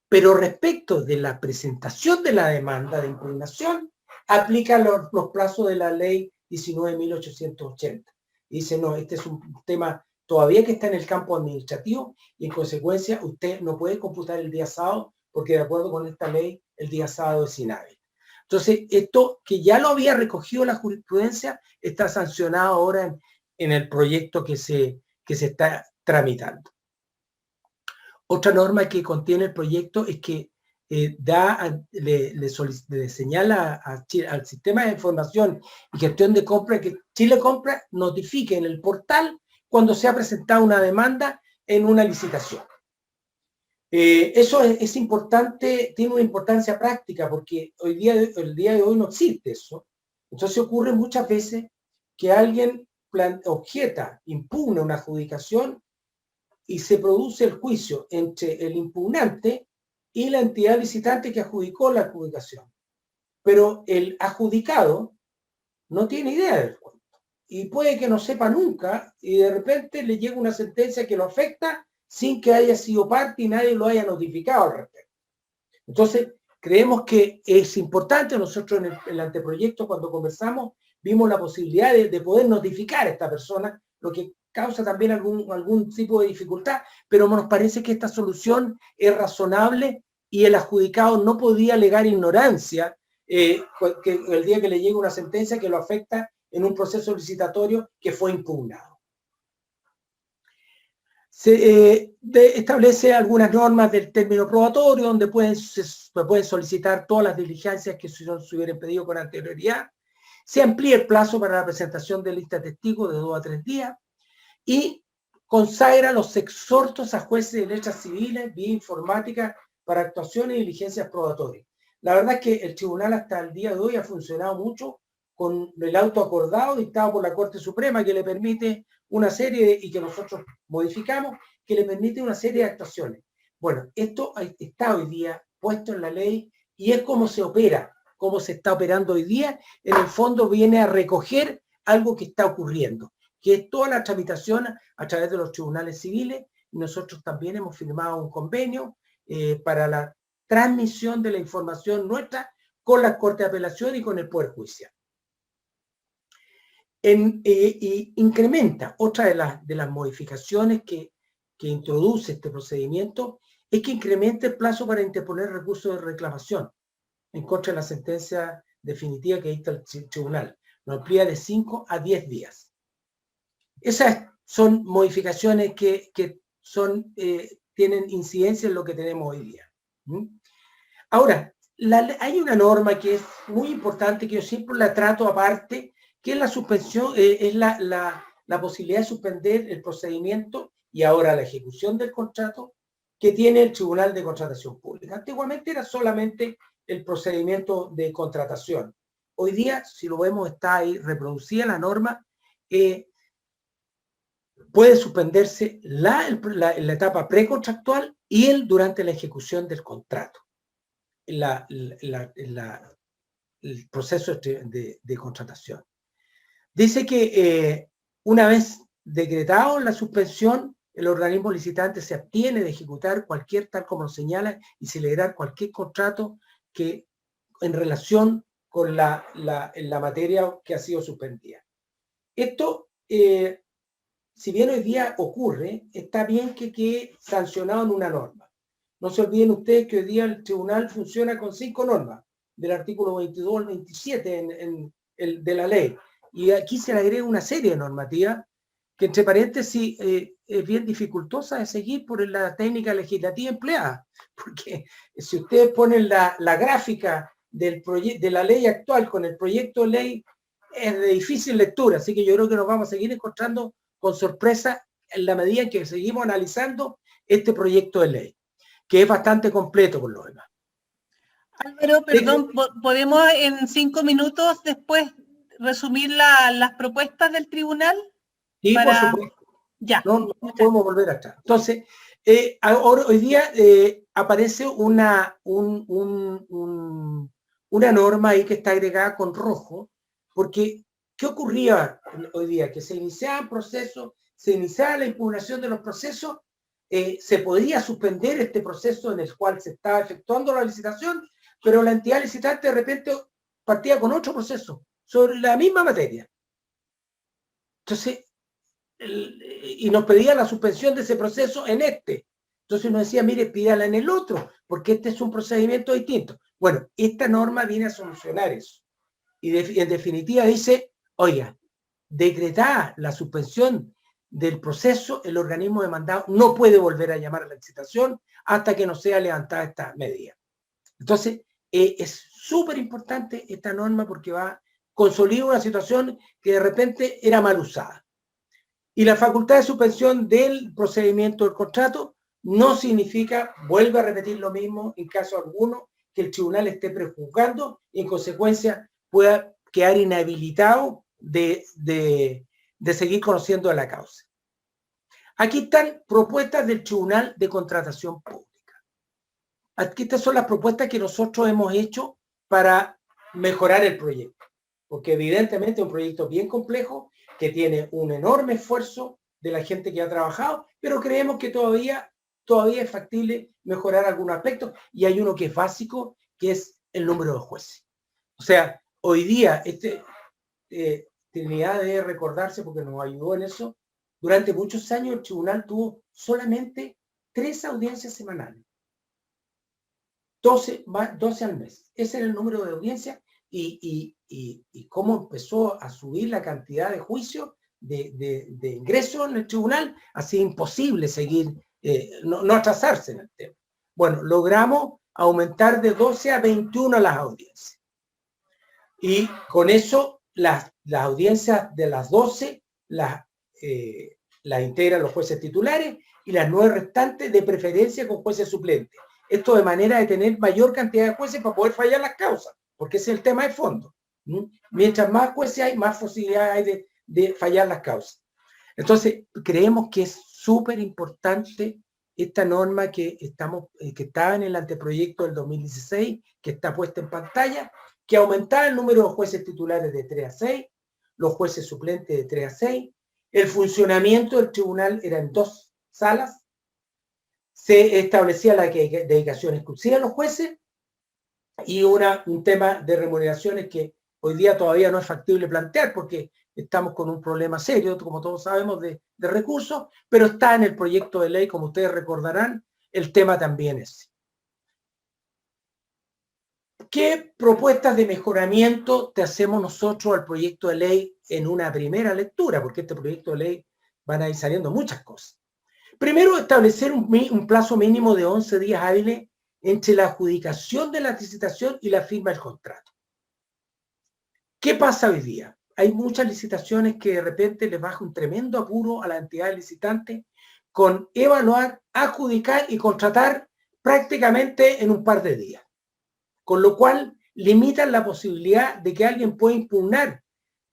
Pero respecto de la presentación de la demanda de impugnación, aplica los plazos de la ley 19.880. Dice, no, este es un tema todavía que está en el campo administrativo y en consecuencia usted no puede computar el día sábado porque de acuerdo con esta ley el día sábado es inhábil. Entonces, esto que ya lo había recogido la jurisprudencia está sancionado ahora en el proyecto que se está tramitando. Otra norma que contiene el proyecto es que le señala al sistema de información y gestión de compra que Chile Compra notifique en el portal cuando se ha presentado una demanda en una licitación. Eso es importante, tiene una importancia práctica porque el día de hoy no existe eso. Entonces ocurre muchas veces que alguien impugna una adjudicación y se produce el juicio entre el impugnante y la entidad licitante que adjudicó la adjudicación. Pero el adjudicado no tiene idea del cuento y puede que no sepa nunca y de repente le llega una sentencia que lo afecta sin que haya sido parte y nadie lo haya notificado al respecto. Entonces, creemos que es importante, nosotros en el anteproyecto cuando conversamos vimos la posibilidad de poder notificar a esta persona, lo que causa también algún tipo de dificultad, pero nos parece que esta solución es razonable y el adjudicado no podía alegar ignorancia que el día que le llegue una sentencia que lo afecta en un proceso licitatorio que fue impugnado. Se establece algunas normas del término probatorio donde se pueden solicitar todas las diligencias que se hubieran pedido con anterioridad. Se amplía el plazo para la presentación de lista de testigos de 2 a 3 días y consagra los exhortos a jueces de letras civiles vía informática para actuaciones y diligencias probatorias. La verdad es que el tribunal hasta el día de hoy ha funcionado mucho con el auto acordado dictado por la Corte Suprema que le permite una serie, y que nosotros modificamos, que le permite una serie de actuaciones. Bueno, esto está hoy día puesto en la ley y es como se opera, cómo se está operando hoy día. En el fondo viene a recoger algo que está ocurriendo, que es toda la tramitación a través de los tribunales civiles. Nosotros también hemos firmado un convenio para la transmisión de la información nuestra con la Corte de Apelación y con el Poder Judicial. Y incrementa, otra de las modificaciones que introduce este procedimiento, es que incrementa el plazo para interponer recursos de reclamación en contra de la sentencia definitiva que dicta el tribunal. Lo amplía de 5 a 10 días. Esas son modificaciones que tienen incidencia en lo que tenemos hoy día. Ahora, hay una norma que es muy importante, que yo siempre la trato aparte, que es la suspensión, es la posibilidad de suspender el procedimiento y ahora la ejecución del contrato que tiene el Tribunal de Contratación Pública. Antiguamente era solamente el procedimiento de contratación. Hoy día, si lo vemos, está ahí reproducida la norma, puede suspenderse la etapa precontractual y durante la ejecución del contrato. El proceso de contratación. Dice que una vez decretado la suspensión, el organismo licitante se abstiene de ejecutar cualquier, tal como lo señala, y celebrar cualquier contrato que en relación con la materia que ha sido suspendida. Esto, si bien hoy día ocurre, está bien que quede sancionado en una norma. No se olviden ustedes que hoy día el tribunal funciona con 5 normas, del artículo 22 al 27 de la ley. Y aquí se le agrega una serie de normativas que, entre paréntesis, es bien dificultosa de seguir por la técnica legislativa empleada. Porque si ustedes ponen la gráfica de la ley actual con el proyecto de ley, es de difícil lectura. Así que yo creo que nos vamos a seguir encontrando con sorpresa en la medida en que seguimos analizando este proyecto de ley, que es bastante completo por lo demás. Álvaro, perdón, ¿podemos en 5 minutos después resumir las propuestas del tribunal? Sí, por supuesto. Ya. No podemos volver atrás. Entonces, ahora, hoy día aparece una norma ahí que está agregada con rojo, porque ¿qué ocurría hoy día? Que se iniciaban procesos, se iniciaba la impugnación de los procesos, se podía suspender este proceso en el cual se estaba efectuando la licitación, pero la entidad licitante de repente partía con otro proceso sobre la misma materia. Entonces, y nos pedía la suspensión de ese proceso en este. Entonces nos decía, mire, pídala en el otro, porque este es un procedimiento distinto. Bueno, esta norma viene a solucionar eso. Y en definitiva dice, oiga, decretada la suspensión del proceso, el organismo demandado no puede volver a llamar a la licitación hasta que no sea levantada esta medida. Entonces, es súper importante esta norma porque va a consolidar una situación que de repente era mal usada. Y la facultad de suspensión del procedimiento del contrato no significa, vuelve a repetir lo mismo en caso alguno, que el tribunal esté prejuzgando y en consecuencia pueda quedar inhabilitado de seguir conociendo la causa. Aquí están propuestas del Tribunal de Contratación Pública. Aquí estas son las propuestas que nosotros hemos hecho para mejorar el proyecto, porque evidentemente es un proyecto bien complejo que tiene un enorme esfuerzo de la gente que ha trabajado, pero creemos que todavía es factible mejorar algunos aspectos, y hay uno que es básico, que es el número de jueces. O sea, hoy día, Trinidad debe recordarse porque nos ayudó en eso, durante muchos años el tribunal tuvo solamente 3 audiencias semanales. 12 al mes. Ese era el número de audiencias y cómo empezó a subir la cantidad de juicios, de ingresos en el tribunal, así imposible seguir, no atrasarse en el tema. Bueno, logramos aumentar de 12 a 21 las audiencias. Y con eso las audiencias de las 12 las integran los jueces titulares y las 9 restantes de preferencia con jueces suplentes. Esto de manera de tener mayor cantidad de jueces para poder fallar las causas, porque ese es el tema de fondo. Mientras más jueces hay, más posibilidades hay de fallar las causas. Entonces, creemos que es súper importante esta norma que estaba en el anteproyecto del 2016, que está puesta en pantalla, que aumentaba el número de jueces titulares de 3 a 6, los jueces suplentes de 3 a 6, el funcionamiento del tribunal era en 2 salas, se establecía la dedicación exclusiva a los jueces y un tema de remuneraciones que hoy día todavía no es factible plantear porque estamos con un problema serio, como todos sabemos, de recursos, pero está en el proyecto de ley, como ustedes recordarán, el tema también es. ¿Qué propuestas de mejoramiento te hacemos nosotros al proyecto de ley en una primera lectura? Porque este proyecto de ley van a ir saliendo muchas cosas. Primero, establecer un plazo mínimo de 11 días hábiles entre la adjudicación de la licitación y la firma del contrato. ¿Qué pasa hoy día? Hay muchas licitaciones que de repente les baja un tremendo apuro a la entidad licitante con evaluar, adjudicar y contratar prácticamente en un par de días. Con lo cual limitan la posibilidad de que alguien pueda impugnar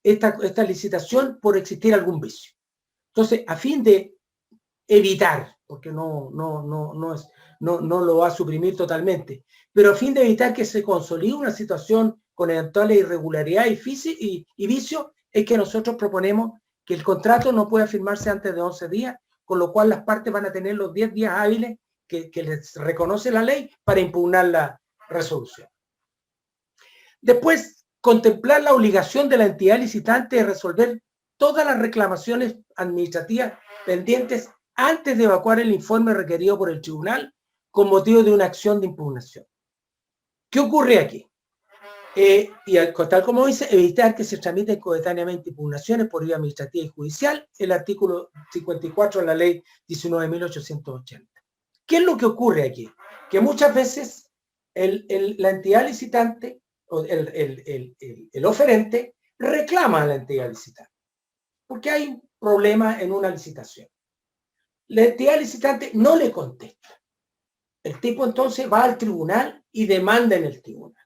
esta licitación por existir algún vicio. Entonces, a fin de evitar, porque no lo va a suprimir totalmente, pero a fin de evitar que se consolide una situación con eventuales irregularidades y vicios, es que nosotros proponemos que el contrato no pueda firmarse antes de 11 días, con lo cual las partes van a tener los 10 días hábiles que les reconoce la ley para impugnar la resolución. Después, contemplar la obligación de la entidad licitante de resolver todas las reclamaciones administrativas pendientes antes de evacuar el informe requerido por el tribunal con motivo de una acción de impugnación. ¿Qué ocurre aquí? Y tal como dice, evitar que se tramiten coetáneamente impugnaciones por vía administrativa y judicial, el artículo 54 de la ley 19.880. ¿Qué es lo que ocurre aquí? Que muchas veces la entidad licitante o el oferente reclama a la entidad licitante porque hay un problema en una licitación. La entidad licitante no le contesta. El tipo entonces va al tribunal y demanda en el tribunal.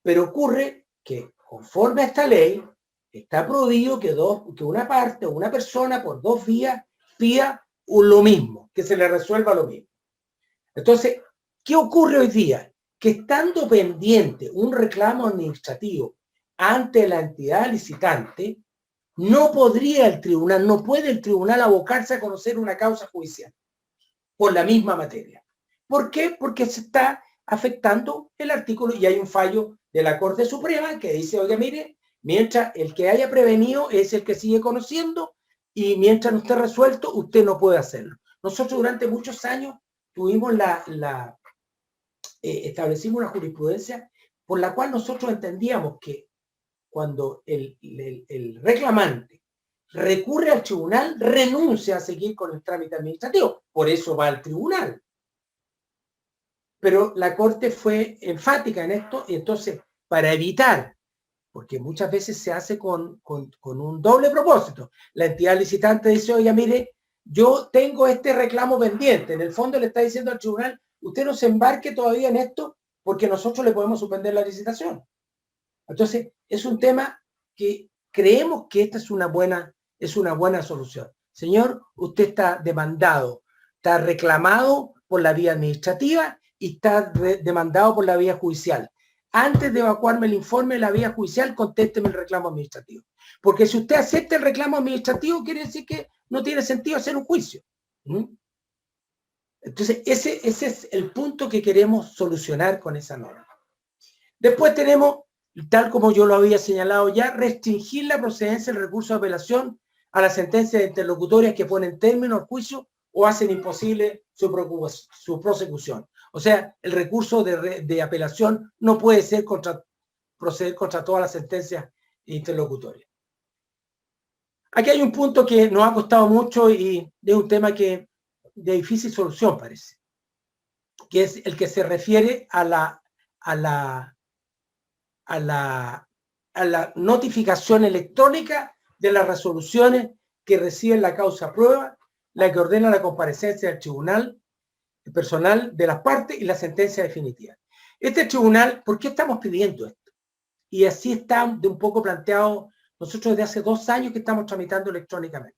Pero ocurre que conforme a esta ley está prohibido que una parte o una persona por 2 vías pida lo mismo, que se le resuelva lo mismo. Entonces, ¿qué ocurre hoy día? Que estando pendiente un reclamo administrativo ante la entidad licitante, no puede el tribunal abocarse a conocer una causa judicial por la misma materia. ¿Por qué? Porque se está afectando el artículo y hay un fallo de la Corte Suprema que dice, oiga, mire, mientras el que haya prevenido es el que sigue conociendo y mientras no esté resuelto, usted no puede hacerlo. Nosotros durante muchos años tuvimos establecimos una jurisprudencia por la cual nosotros entendíamos que cuando el reclamante recurre al tribunal, renuncia a seguir con el trámite administrativo. Por eso va al tribunal. Pero la Corte fue enfática en esto y entonces, para evitar, porque muchas veces se hace con un doble propósito. La entidad licitante dice, oiga, mire, yo tengo este reclamo pendiente. En el fondo le está diciendo al tribunal, usted no se embarque todavía en esto porque nosotros le podemos suspender la licitación. Entonces, es un tema que creemos que esta es una buena solución. Señor, usted está demandado, está reclamado por la vía administrativa y está demandado por la vía judicial. Antes de evacuarme el informe de la vía judicial, contésteme el reclamo administrativo. Porque si usted acepta el reclamo administrativo, quiere decir que no tiene sentido hacer un juicio. Entonces, ese es el punto que queremos solucionar con esa norma. Después tenemos, tal como yo lo había señalado ya, restringir la procedencia del recurso de apelación a las sentencias interlocutorias que ponen término al juicio o hacen imposible su prosecución. O sea, el recurso de apelación no puede proceder contra todas las sentencias interlocutorias. Aquí hay un punto que nos ha costado mucho y es un tema de difícil solución, parece, que es el que se refiere a la notificación electrónica de las resoluciones que reciben la causa prueba, la que ordena la comparecencia del tribunal personal de las partes y la sentencia definitiva. Este tribunal, ¿por qué estamos pidiendo esto? Y así está de un poco planteado, nosotros desde hace 2 años que estamos tramitando electrónicamente.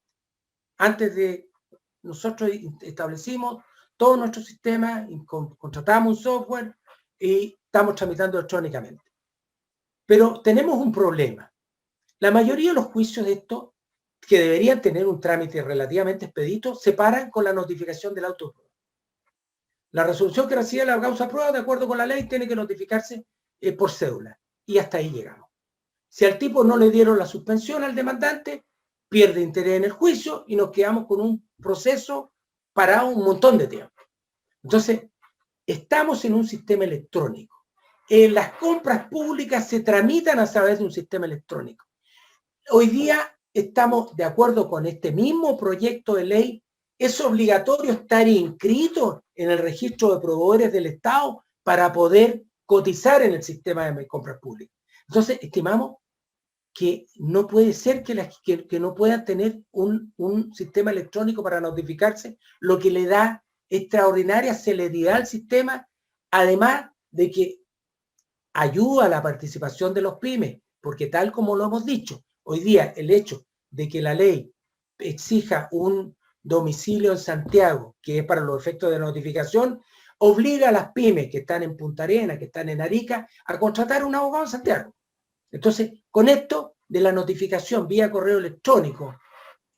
Antes de nosotros establecimos todo nuestro sistema, contratamos un software y estamos tramitando electrónicamente. Pero tenemos un problema. La mayoría de los juicios de estos, que deberían tener un trámite relativamente expedito, se paran con la notificación del auto de prueba. La resolución que recibe la causa prueba, de acuerdo con la ley, tiene que notificarse por cédula. Y hasta ahí llegamos. Si al tipo no le dieron la suspensión al demandante, pierde interés en el juicio y nos quedamos con un proceso parado un montón de tiempo. Entonces, estamos en un sistema electrónico. Las compras públicas se tramitan a través de un sistema electrónico. Hoy día estamos de acuerdo con este mismo proyecto de ley. Es obligatorio estar inscrito en el registro de proveedores del Estado para poder cotizar en el sistema de compras públicas. Entonces, estimamos que no puede ser que no puedan tener un sistema electrónico para notificarse, lo que le da extraordinaria celeridad al sistema, además de que ayuda a la participación de los pymes, porque tal como lo hemos dicho, hoy día el hecho de que la ley exija un domicilio en Santiago, que es para los efectos de notificación, obliga a las pymes que están en Punta Arenas, que están en Arica, a contratar un abogado en Santiago. Entonces, con esto de la notificación vía correo electrónico,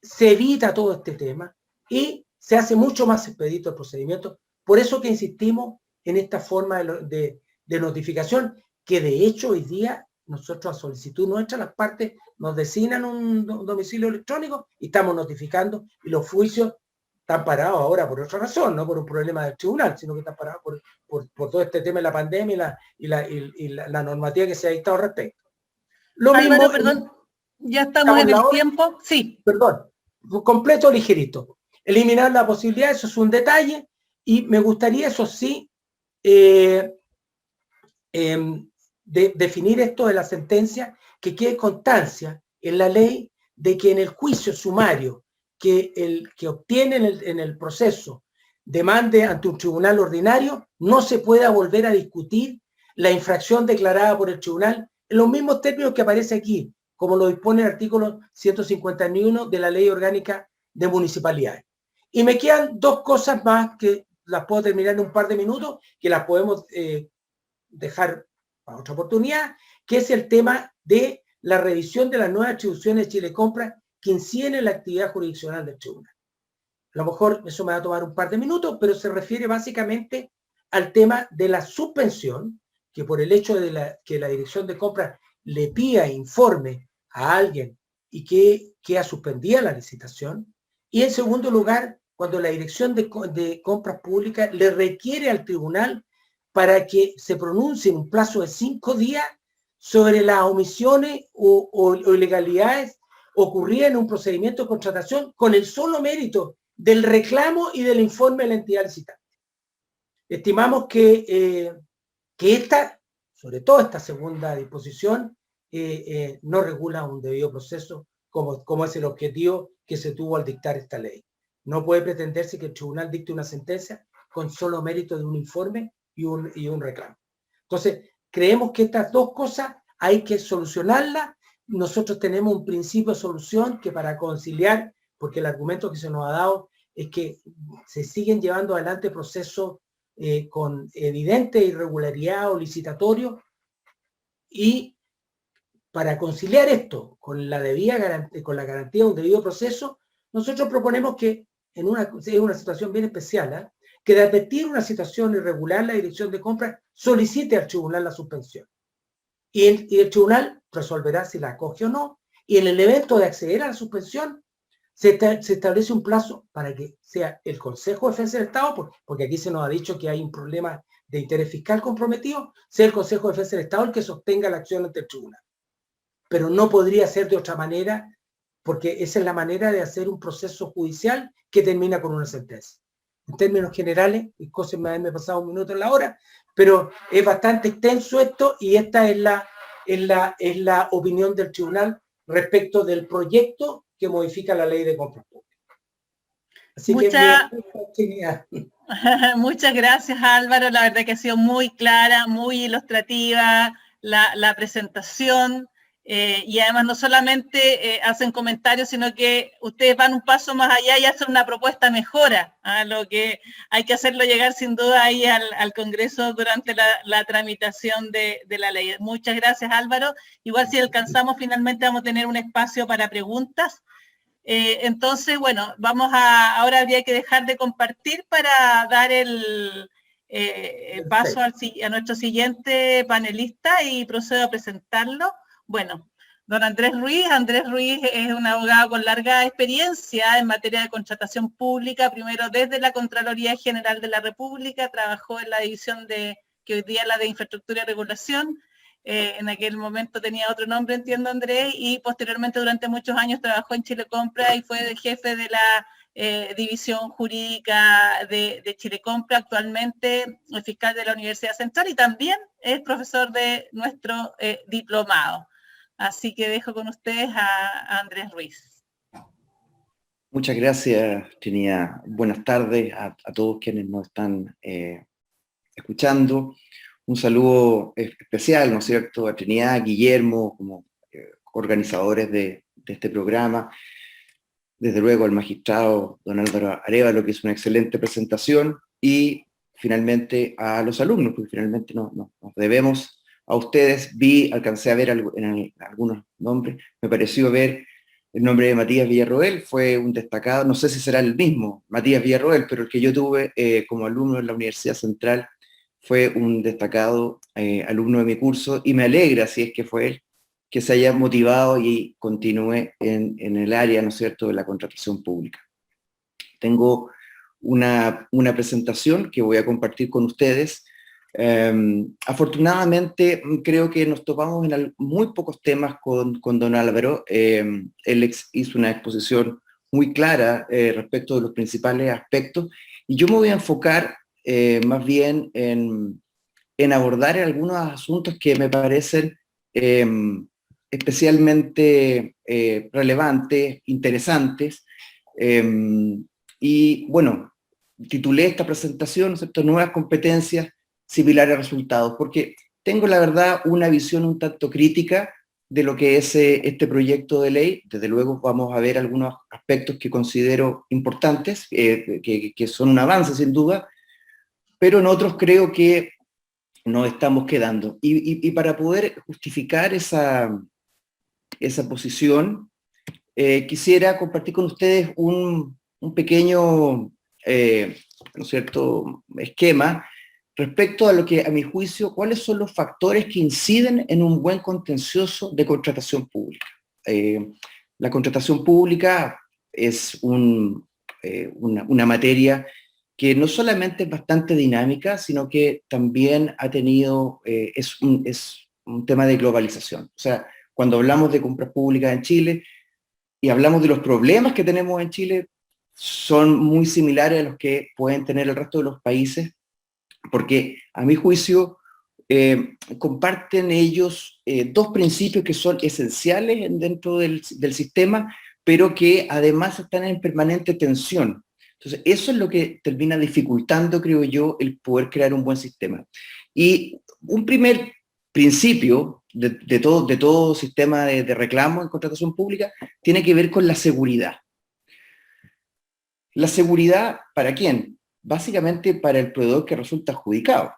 se evita todo este tema y se hace mucho más expedito el procedimiento. Por eso que insistimos en esta forma de notificación, que de hecho hoy día nosotros a solicitud nuestra, las partes nos designan un domicilio electrónico y estamos notificando, y los juicios están parados ahora por otra razón, no por un problema del tribunal, sino que están parados por todo este tema de la pandemia y la normativa que se ha dictado al respecto. Lo Álvaro, mismo, perdón, ya estamos en el tiempo. Sí. Perdón, completo ligerito. Eliminar la posibilidad, eso es un detalle, y me gustaría, eso sí, definir esto de la sentencia, que quede constancia en la ley de que en el juicio sumario que el que obtiene en el proceso demande ante un tribunal ordinario, no se pueda volver a discutir la infracción declarada por el tribunal en los mismos términos que aparece aquí, como lo dispone el artículo 151 de la Ley Orgánica de Municipalidades. Y me quedan dos cosas más que las puedo terminar en un par de minutos, que las podemos dejar para otra oportunidad, que es el tema de la revisión de las nuevas atribuciones de Chile Compra que inciden en la actividad jurisdiccional del tribunal. A lo mejor eso me va a tomar un par de minutos, pero se refiere básicamente al tema de la suspensión, que por el hecho de que la dirección de compras le pida informe a alguien y que queda suspendida la licitación. Y en segundo lugar, cuando la dirección de compras públicas le requiere al tribunal para que se pronuncie en un plazo de 5 días sobre las omisiones o ilegalidades ocurridas en un procedimiento de contratación con el solo mérito del reclamo y del informe de la entidad licitante. Estimamos que sobre todo esta segunda disposición, no regula un debido proceso como es el objetivo que se tuvo al dictar esta ley. No puede pretenderse que el tribunal dicte una sentencia con solo mérito de un informe y un reclamo. Entonces, creemos que estas dos cosas hay que solucionarlas. Nosotros tenemos un principio de solución que para conciliar, porque el argumento que se nos ha dado es que se siguen llevando adelante procesos con evidente irregularidad o licitatorio, y para conciliar esto con la garantía de un debido proceso, nosotros proponemos que es una situación bien especial, que de advertir una situación irregular, la dirección de compras solicite al tribunal la suspensión. Y el tribunal resolverá si la acoge o no, y en el evento de acceder a la suspensión, se establece un plazo para que sea el Consejo de Defensa del Estado, porque aquí se nos ha dicho que hay un problema de interés fiscal comprometido, sea el Consejo de Defensa del Estado el que sostenga la acción ante el tribunal. Pero no podría ser de otra manera, porque esa es la manera de hacer un proceso judicial que termina con una sentencia. En términos generales, y cosas me han pasado un minuto en la hora, pero es bastante extenso esto, y esta es la opinión del tribunal respecto del proyecto que modifica la ley de compras públicas. Así muchas gracias, Álvaro. La verdad que ha sido muy clara, muy ilustrativa la presentación. Y además no solamente hacen comentarios, sino que ustedes van un paso más allá y hacen una propuesta mejora, lo que hay que hacerlo llegar sin duda ahí al Congreso durante la tramitación de la ley. Muchas gracias, Álvaro. Igual si alcanzamos finalmente vamos a tener un espacio para preguntas. Entonces, bueno, ahora habría que dejar de compartir para dar el paso a nuestro siguiente panelista y procedo a presentarlo. Bueno, don Andrés Ruiz. Andrés Ruiz es un abogado con larga experiencia en materia de contratación pública, primero desde la Contraloría General de la República, trabajó en la división que hoy día es la de Infraestructura y Regulación, en aquel momento tenía otro nombre, entiendo, Andrés, y posteriormente durante muchos años trabajó en Chile Compra y fue jefe de la división jurídica de Chile Compra, actualmente el fiscal de la Universidad Central y también es profesor de nuestro diplomado. Así que dejo con ustedes a Andrés Ruiz. Muchas gracias, Trinidad. Buenas tardes a todos quienes nos están escuchando. Un saludo especial, ¿no es cierto?, a Trinidad, a Guillermo, como organizadores de este programa. Desde luego al magistrado don Álvaro Arévalo, que hizo una excelente presentación, y finalmente a los alumnos, porque finalmente nos debemos a ustedes. Alcancé a ver en algunos nombres, me pareció ver el nombre de Matías Villarroel, fue un destacado, no sé si será el mismo Matías Villarroel, pero el que yo tuve como alumno en la Universidad Central fue un destacado alumno de mi curso, y me alegra, si es que fue él, que se haya motivado y continúe en el área, ¿no es cierto?, de la contratación pública. Tengo una presentación que voy a compartir con ustedes. Afortunadamente creo que nos topamos en muy pocos temas con don Álvaro. Él hizo una exposición muy clara respecto de los principales aspectos, y yo me voy a enfocar más bien en abordar algunos asuntos que me parecen especialmente relevantes, interesantes, y bueno, titulé esta presentación, ¿no es cierto?, Nuevas competencias, similares resultados, porque tengo, la verdad, una visión un tanto crítica de lo que es este proyecto de ley. Desde luego vamos a ver algunos aspectos que considero importantes, que son un avance sin duda, pero en otros creo que nos estamos quedando. Y para poder justificar esa posición, quisiera compartir con ustedes un pequeño, ¿no es cierto?, esquema respecto a lo que, a mi juicio, cuáles son los factores que inciden en un buen contencioso de contratación pública. La contratación pública es una materia que no solamente es bastante dinámica, sino que también ha tenido, es un tema de globalización. O sea, cuando hablamos de compras públicas en Chile y hablamos de los problemas que tenemos en Chile, son muy similares a los que pueden tener el resto de los países, porque a mi juicio comparten ellos dos principios que son esenciales dentro del sistema, pero que además están en permanente tensión. Entonces, eso es lo que termina dificultando, creo yo, el poder crear un buen sistema. Y un primer principio de todo sistema de reclamo en contratación pública tiene que ver con la seguridad. ¿La seguridad para quién? Básicamente para el proveedor que resulta adjudicado.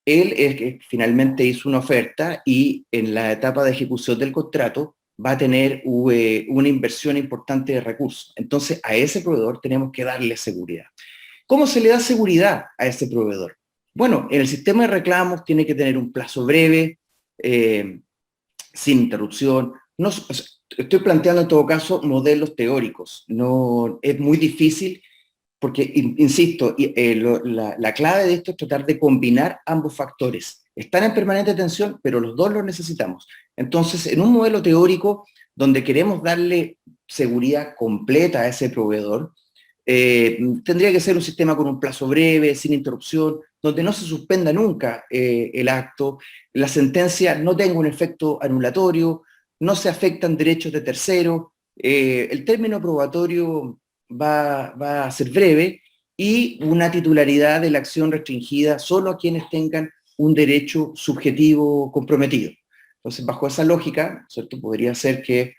Él es que finalmente hizo una oferta y en la etapa de ejecución del contrato va a tener una inversión importante de recursos. Entonces a ese proveedor tenemos que darle seguridad. ¿Cómo se le da seguridad a ese proveedor? Bueno, en el sistema de reclamos tiene que tener un plazo breve, sin interrupción. No, estoy planteando en todo caso modelos teóricos. No, es muy difícil porque, insisto, la clave de esto es tratar de combinar ambos factores. Están en permanente tensión, pero los dos los necesitamos. Entonces, en un modelo teórico donde queremos darle seguridad completa a ese proveedor, tendría que ser un sistema con un plazo breve, sin interrupción, donde no se suspenda nunca el acto, la sentencia no tenga un efecto anulatorio, no se afectan derechos de terceros, el término probatorio va a ser breve, y una titularidad de la acción restringida solo a quienes tengan un derecho subjetivo comprometido. Entonces, bajo esa lógica, ¿cierto? Podría ser que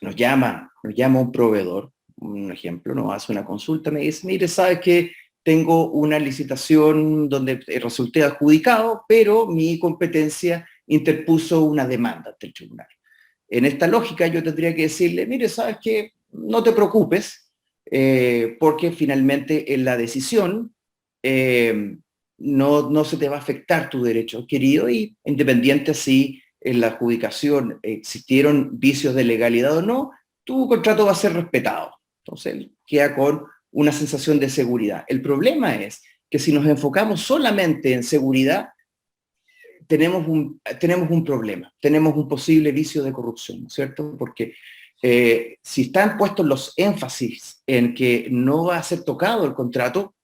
nos llama un proveedor, un ejemplo, nos hace una consulta, me dice, mire, ¿sabes qué? Tengo una licitación donde resulté adjudicado, pero mi competencia interpuso una demanda ante el tribunal. En esta lógica yo tendría que decirle, mire, ¿sabes qué? No te preocupes, porque finalmente en la decisión no se te va a afectar tu derecho adquirido y independiente si en la adjudicación existieron vicios de legalidad o no, tu contrato va a ser respetado. Entonces queda con una sensación de seguridad. El problema es que si nos enfocamos solamente en seguridad, tenemos un problema, tenemos un posible vicio de corrupción, ¿no es cierto? Porque si están puestos los énfasis en que no va a ser tocado el contrato,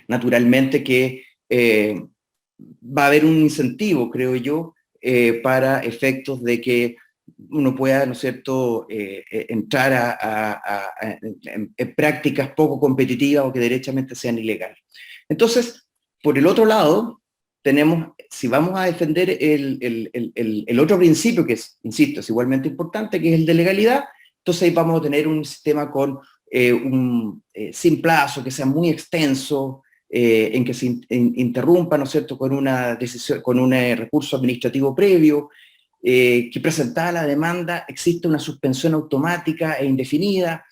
naturalmente que va a haber un incentivo, creo yo, para efectos de que uno pueda, ¿no es cierto?, entrar en prácticas poco competitivas o que derechamente sean ilegales. Entonces, por el otro lado, tenemos, si vamos a defender el otro principio, que es, insisto, es igualmente importante, que es el de legalidad, entonces ahí vamos a tener un sistema con sin plazo, que sea muy extenso, en que se interrumpa, ¿no es cierto?, con una decisión, con un recurso administrativo previo, que presentada la demanda existe una suspensión automática e indefinida.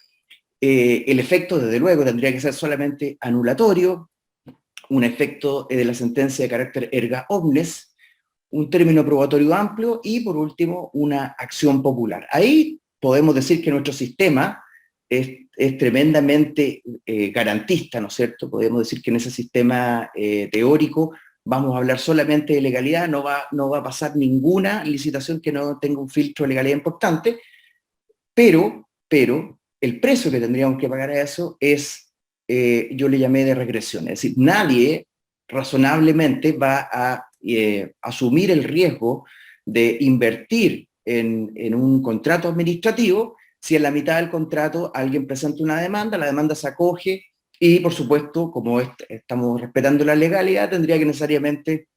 El efecto, desde luego, tendría que ser solamente anulatorio, un efecto de la sentencia de carácter erga omnes, un término probatorio amplio y, por último, una acción popular. Ahí podemos decir que nuestro sistema es tremendamente garantista, ¿no es cierto? Podemos decir que en ese sistema teórico vamos a hablar solamente de legalidad, no va a pasar ninguna licitación que no tenga un filtro de legalidad importante, pero el precio que tendríamos que pagar a eso es, yo le llamé de regresión, es decir, nadie razonablemente va a asumir el riesgo de invertir en un contrato administrativo si en la mitad del contrato alguien presenta una demanda, la demanda se acoge y, por supuesto, como estamos respetando la legalidad, tendría que necesariamente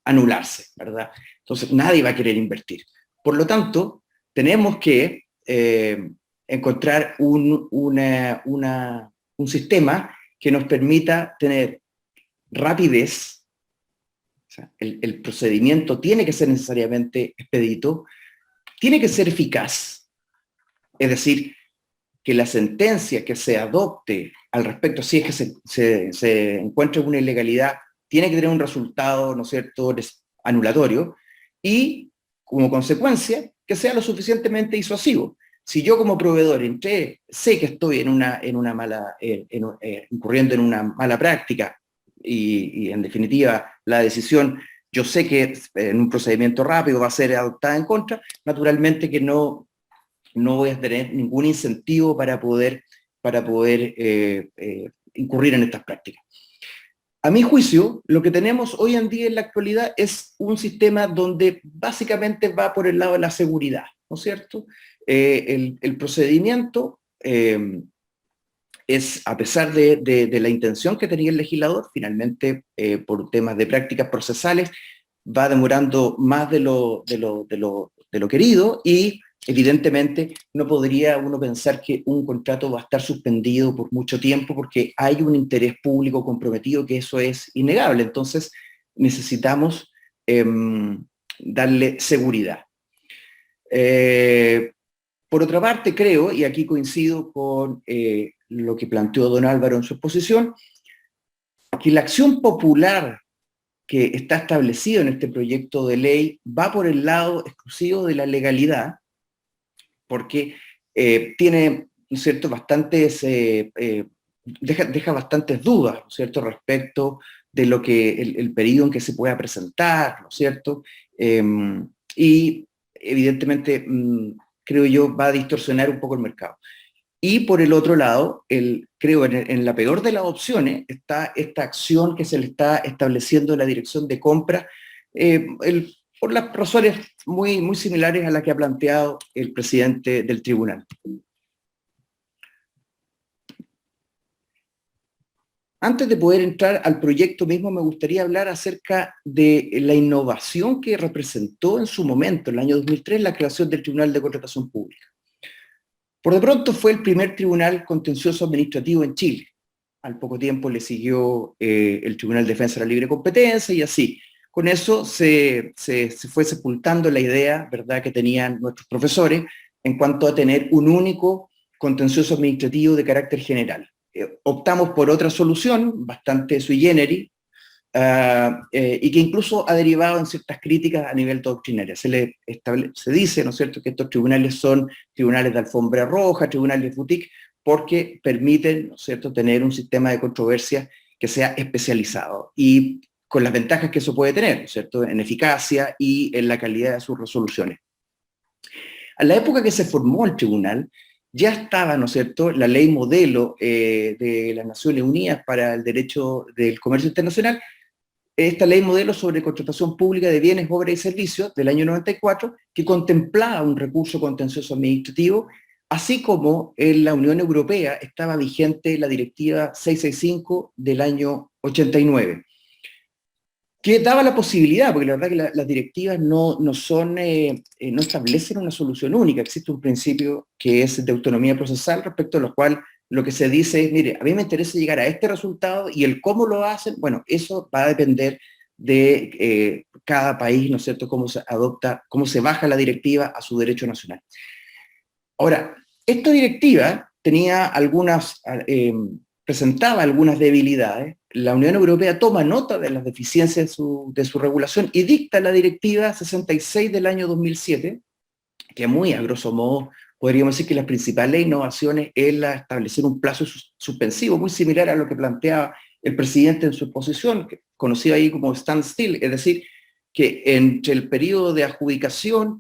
anularse, ¿verdad? Entonces, nadie va a querer invertir. Por lo tanto, tenemos que encontrar un sistema que nos permita tener rapidez. O sea, el procedimiento tiene que ser necesariamente expedito, tiene que ser eficaz, es decir, que la sentencia que se adopte al respecto, si es que se encuentra una ilegalidad, tiene que tener un resultado, ¿no es cierto?, anulatorio, y como consecuencia, que sea lo suficientemente disuasivo. Si yo como proveedor sé que estoy incurriendo en una mala práctica, y en definitiva la decisión, yo sé que en un procedimiento rápido va a ser adoptada en contra, naturalmente que no voy a tener ningún incentivo para poder incurrir en estas prácticas. A mi juicio, lo que tenemos hoy en día en la actualidad es un sistema donde básicamente va por el lado de la seguridad, ¿no es cierto? El procedimiento es, a pesar de la intención que tenía el legislador, finalmente por temas de prácticas procesales va demorando más de lo querido y evidentemente no podría uno pensar que un contrato va a estar suspendido por mucho tiempo porque hay un interés público comprometido, que eso es innegable. Entonces necesitamos darle seguridad. Por otra parte, creo, y aquí coincido con lo que planteó don Álvaro en su exposición, que la acción popular que está establecida en este proyecto de ley va por el lado exclusivo de la legalidad, porque tiene, ¿no es cierto?, deja bastantes dudas, ¿no es cierto?, respecto de lo que el periodo en que se pueda presentar, ¿no es cierto?, y evidentemente creo yo va a distorsionar un poco el mercado. Y por el otro lado, creo en la peor de las opciones está esta acción que se le está estableciendo en la dirección de compra, por las razones muy, muy similares a las que ha planteado el presidente del tribunal. Antes de poder entrar al proyecto mismo, me gustaría hablar acerca de la innovación que representó en su momento, en el año 2003, la creación del Tribunal de Contratación Pública. Por de pronto fue el primer tribunal contencioso administrativo en Chile. Al poco tiempo le siguió el Tribunal de Defensa de la Libre Competencia y así. Con eso se fue sepultando la idea, ¿verdad?, que tenían nuestros profesores en cuanto a tener un único contencioso administrativo de carácter general. Optamos por otra solución, bastante sui generis, y que incluso ha derivado en ciertas críticas a nivel doctrinario. Se dice, ¿no es cierto?, que estos tribunales son tribunales de alfombra roja, tribunales de boutique, porque permiten, ¿no es cierto?, tener un sistema de controversia que sea especializado, y con las ventajas que eso puede tener, ¿no es cierto?, en eficacia y en la calidad de sus resoluciones. A la época que se formó el tribunal, ya estaba, ¿no es cierto?, la ley modelo de las Naciones Unidas para el Derecho del Comercio Internacional, esta ley modelo sobre contratación pública de bienes, obras y servicios del año 94, que contemplaba un recurso contencioso administrativo, así como en la Unión Europea estaba vigente la Directiva 665 del año 89, que daba la posibilidad, porque la verdad que las directivas no establecen una solución única, existe un principio que es de autonomía procesal, respecto a lo cual lo que se dice es, mire, a mí me interesa llegar a este resultado, y el cómo lo hacen, bueno, eso va a depender de cada país, ¿no es cierto?, cómo se adopta, cómo se baja la directiva a su derecho nacional. Ahora, esta directiva tenía presentaba algunas debilidades. La Unión Europea toma nota de las deficiencias de su regulación y dicta la Directiva 66 del año 2007, que muy a grosso modo podríamos decir que las principales innovaciones es establecer un plazo suspensivo, muy similar a lo que planteaba el presidente en su exposición, conocido ahí como standstill, es decir, que entre el periodo de adjudicación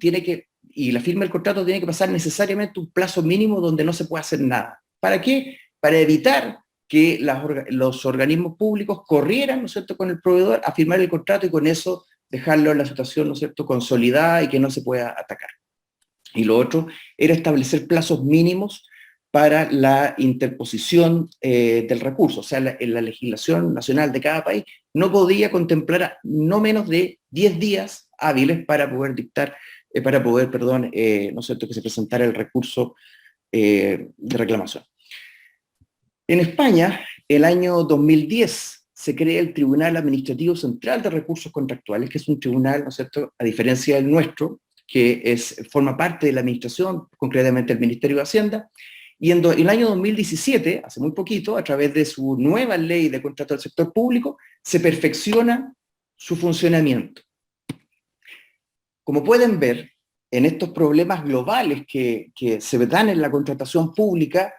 y la firma del contrato tiene que pasar necesariamente un plazo mínimo donde no se puede hacer nada. ¿Para qué? Para evitar que los organismos públicos corrieran, ¿no es cierto?, con el proveedor a firmar el contrato y con eso dejarlo en la situación, ¿no es cierto?, consolidada y que no se pueda atacar. Y lo otro era establecer plazos mínimos para la interposición del recurso. O sea, la legislación nacional de cada país no podía contemplar no menos de 10 días hábiles para poder ¿no es cierto?, que se presentara el recurso de reclamación. En España, el año 2010, se crea el Tribunal Administrativo Central de Recursos Contractuales, que es un tribunal, ¿no es cierto?, a diferencia del nuestro, que forma parte de la administración, concretamente el Ministerio de Hacienda, y en el año 2017, hace muy poquito, a través de su nueva ley de contrato del sector público, se perfecciona su funcionamiento. Como pueden ver, en estos problemas globales que se dan en la contratación pública,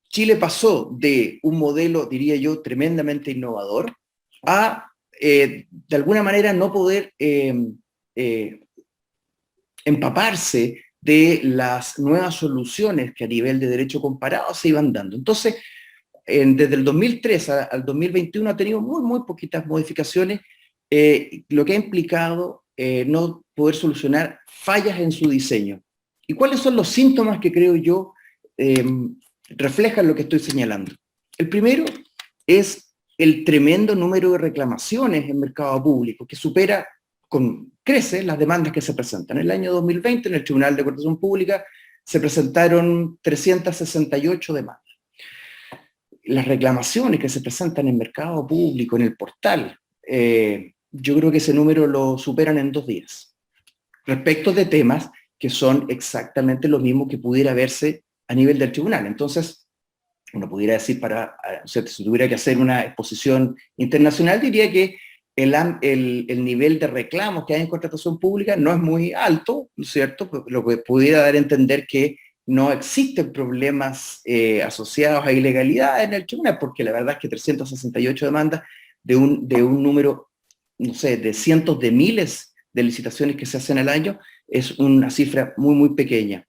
Chile pasó de un modelo, diría yo, tremendamente innovador, a, de alguna manera, no poder empaparse de las nuevas soluciones que a nivel de derecho comparado se iban dando. Entonces, desde el 2003 al 2021 ha tenido muy poquitas modificaciones, lo que ha implicado no poder solucionar fallas en su diseño. ¿Y cuáles son los síntomas que creo yo reflejan lo que estoy señalando? El primero es el tremendo número de reclamaciones en mercado público, que crece las demandas que se presentan. En el año 2020, en el Tribunal de Contratación Pública, se presentaron 368 demandas. Las reclamaciones que se presentan en mercado público, en el portal, yo creo que ese número lo superan en 2 días, respecto de temas que son exactamente lo mismo que pudiera verse a nivel del tribunal. Entonces, uno pudiera decir, si tuviera que hacer una exposición internacional, diría que el nivel de reclamos que hay en contratación pública no es muy alto, ¿no es cierto? Lo que pudiera dar a entender que no existen problemas asociados a ilegalidad en el tribunal, porque la verdad es que 368 demandas de un número, no sé, de cientos de miles de licitaciones que se hacen al año, es una cifra muy pequeña.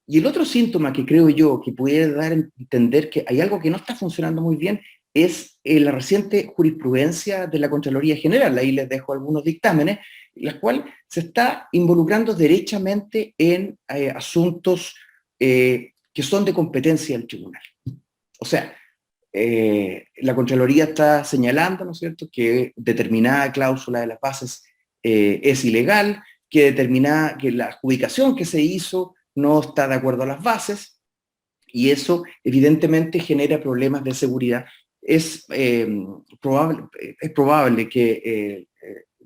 Y el otro síntoma que creo yo que pudiera dar a entender que hay algo que no está funcionando muy bien es la reciente jurisprudencia de la Contraloría General. Ahí les dejo algunos dictámenes, las cuales se está involucrando derechamente en asuntos que son de competencia del tribunal. O sea, la Contraloría está señalando, ¿no es cierto?, que determinada cláusula de las bases es ilegal, que la adjudicación que se hizo no está de acuerdo a las bases, y eso evidentemente genera problemas de seguridad. Es probable que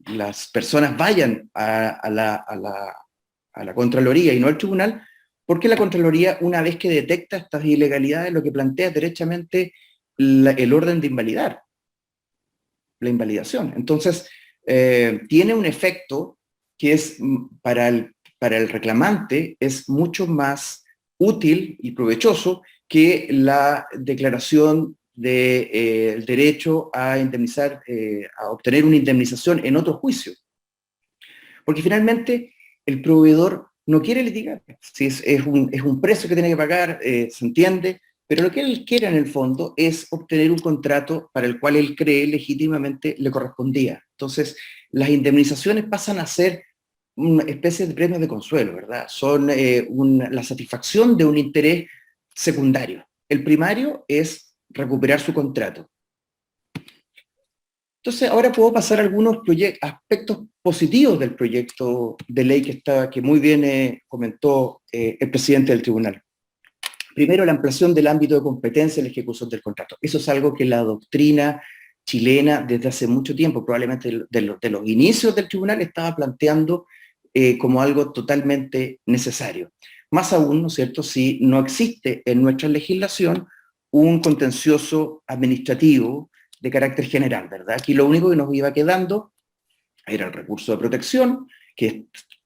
las personas vayan a la Contraloría y no al tribunal, porque la Contraloría, una vez que detecta estas ilegalidades, lo que plantea es derechamente el orden de invalidar, la invalidación. Entonces, tiene un efecto que es para el reclamante es mucho más útil y provechoso que la declaración del derecho a indemnizar, a obtener una indemnización en otro juicio. Porque finalmente el proveedor no quiere litigar. Si es un precio que tiene que pagar, se entiende, pero lo que él quiere en el fondo es obtener un contrato para el cual él cree legítimamente le correspondía. Entonces, las indemnizaciones pasan a ser una especie de premios de consuelo, ¿verdad? Son la satisfacción de un interés secundario. El primario es recuperar su contrato. Entonces, ahora puedo pasar a algunos aspectos positivos del proyecto de ley que muy bien comentó el presidente del tribunal. Primero, la ampliación del ámbito de competencia en la ejecución del contrato. Eso es algo que la doctrina chilena desde hace mucho tiempo, probablemente de los inicios del tribunal, estaba planteando como algo totalmente necesario. Más aún, ¿no es cierto?, si no existe en nuestra legislación un contencioso administrativo de carácter general, ¿verdad? Aquí lo único que nos iba quedando era el recurso de protección, que es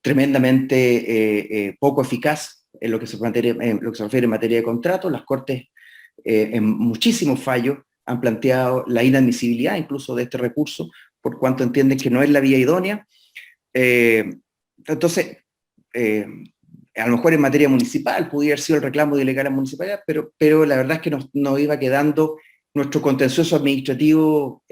tremendamente poco eficaz en lo que se refiere en materia de contrato. Las Cortes, en muchísimos fallos, han planteado la inadmisibilidad incluso de este recurso, por cuanto entienden que no es la vía idónea. Entonces, a lo mejor en materia municipal pudiera haber sido el reclamo de ilegal a la municipalidad, pero la verdad es que nos iba quedando nuestro contencioso administrativo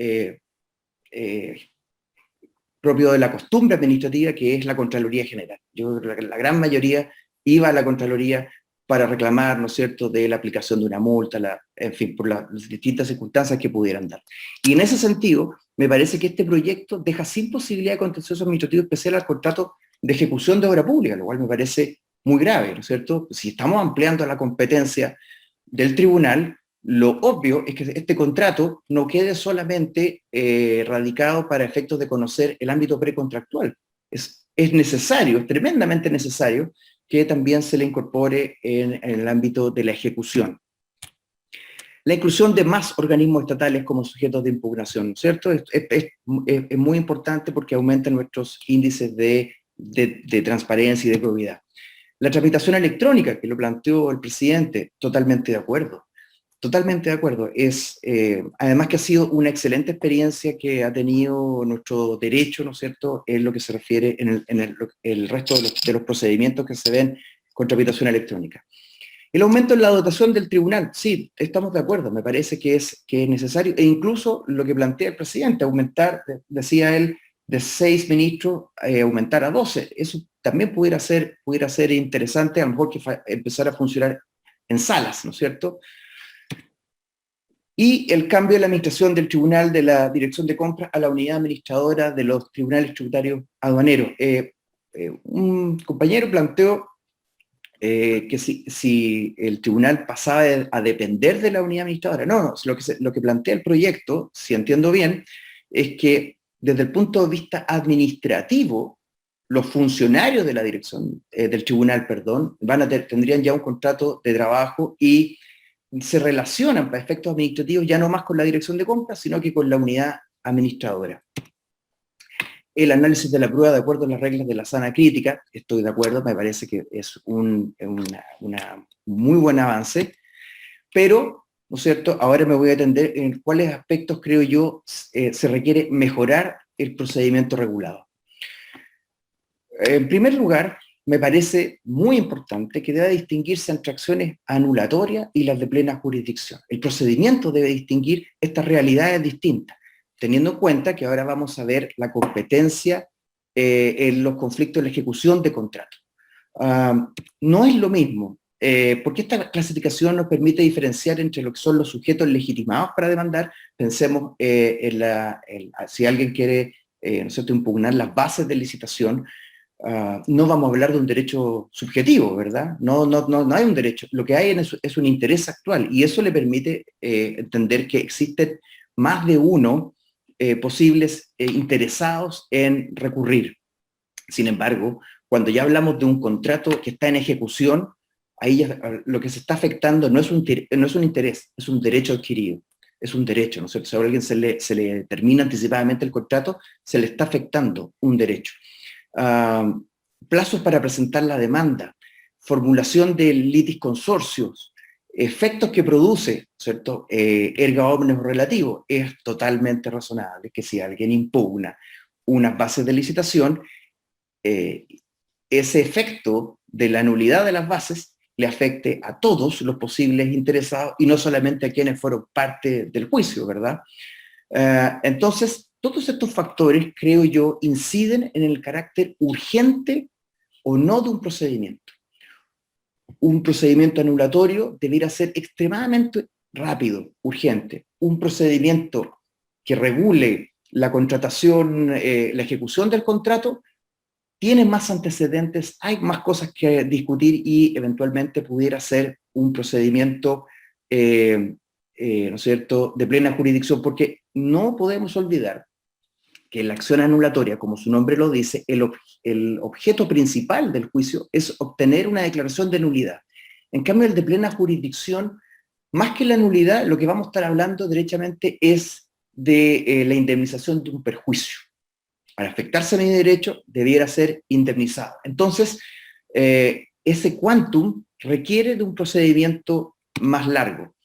propio de la costumbre administrativa, que es la Contraloría General. Yo creo que la gran mayoría iba a la Contraloría para reclamar, ¿no es cierto?, de la aplicación de una multa, en fin, por las distintas circunstancias que pudieran dar. Y en ese sentido, me parece que este proyecto deja sin posibilidad de contencioso administrativo especial al contrato de ejecución de obra pública, lo cual me parece muy grave, ¿no es cierto? Si estamos ampliando la competencia del tribunal, lo obvio es que este contrato no quede solamente radicado para efectos de conocer el ámbito precontractual. Es necesario, es tremendamente necesario que también se le incorpore en el ámbito de la ejecución. La inclusión de más organismos estatales como sujetos de impugnación, ¿no es cierto? Es muy importante porque aumenta nuestros índices de transparencia y de probidad. La tramitación electrónica, que lo planteó el presidente, totalmente de acuerdo. Totalmente de acuerdo. Además que ha sido una excelente experiencia que ha tenido nuestro derecho, ¿no es cierto?, en lo que se refiere en el resto de los procedimientos que se ven con tramitación electrónica. El aumento en la dotación del tribunal, sí, estamos de acuerdo, me parece que es necesario, e incluso lo que plantea el presidente, aumentar, decía él, de 6 ministros, aumentar a 12. Eso también pudiera ser interesante, a lo mejor que empezar a funcionar en salas, ¿no es cierto? Y el cambio de la administración del tribunal de la dirección de compras a la unidad administradora de los tribunales tributarios aduaneros. Un compañero planteó que si el tribunal pasaba a depender de la unidad administradora. No, lo que plantea el proyecto, si entiendo bien, es que desde el punto de vista administrativo, los funcionarios de la dirección, del tribunal, perdón, tendrían ya un contrato de trabajo y se relacionan para efectos administrativos ya no más con la dirección de compras, sino que con la unidad administradora. El análisis de la prueba de acuerdo a las reglas de la sana crítica, estoy de acuerdo, me parece que es un muy buen avance, pero, ¿no es cierto?, ahora me voy a atender en cuáles aspectos creo yo se requiere mejorar el procedimiento regulado. En primer lugar, me parece muy importante que deba distinguirse entre acciones anulatorias y las de plena jurisdicción. El procedimiento debe distinguir estas realidades distintas, teniendo en cuenta que ahora vamos a ver la competencia en los conflictos de la ejecución de contratos. No es lo mismo porque esta clasificación nos permite diferenciar entre lo que son los sujetos legitimados para demandar. Pensemos si alguien quiere ¿no es cierto?, impugnar las bases de licitación, no vamos a hablar de un derecho subjetivo, ¿verdad? No hay un derecho. Lo que hay es un interés actual, y eso le permite entender que existen más de uno posibles interesados en recurrir. Sin embargo, cuando ya hablamos de un contrato que está en ejecución, ahí ya, lo que se está afectando no es un interés, es un derecho adquirido. Es un derecho, ¿no es cierto? Si a alguien se le termina anticipadamente el contrato, se le está afectando un derecho. Plazos para presentar la demanda, formulación de litis consorcios, efectos que produce, ¿cierto?, erga omnes relativo. Es totalmente razonable que si alguien impugna unas bases de licitación, ese efecto de la nulidad de las bases le afecte a todos los posibles interesados y no solamente a quienes fueron parte del juicio, ¿verdad? Entonces, todos estos factores, creo yo, inciden en el carácter urgente o no de un procedimiento. Un procedimiento anulatorio debiera ser extremadamente rápido, urgente. Un procedimiento que regule la contratación, la ejecución del contrato, tiene más antecedentes, hay más cosas que discutir y eventualmente pudiera ser un procedimiento, ¿no es cierto?, de plena jurisdicción, porque no podemos olvidar que la acción anulatoria, como su nombre lo dice, el objeto principal del juicio es obtener una declaración de nulidad. En cambio, el de plena jurisdicción, más que la nulidad, lo que vamos a estar hablando derechamente es de la indemnización de un perjuicio. Al afectarse a mi derecho, debiera ser indemnizado. Entonces, ese quantum requiere de un procedimiento más largo.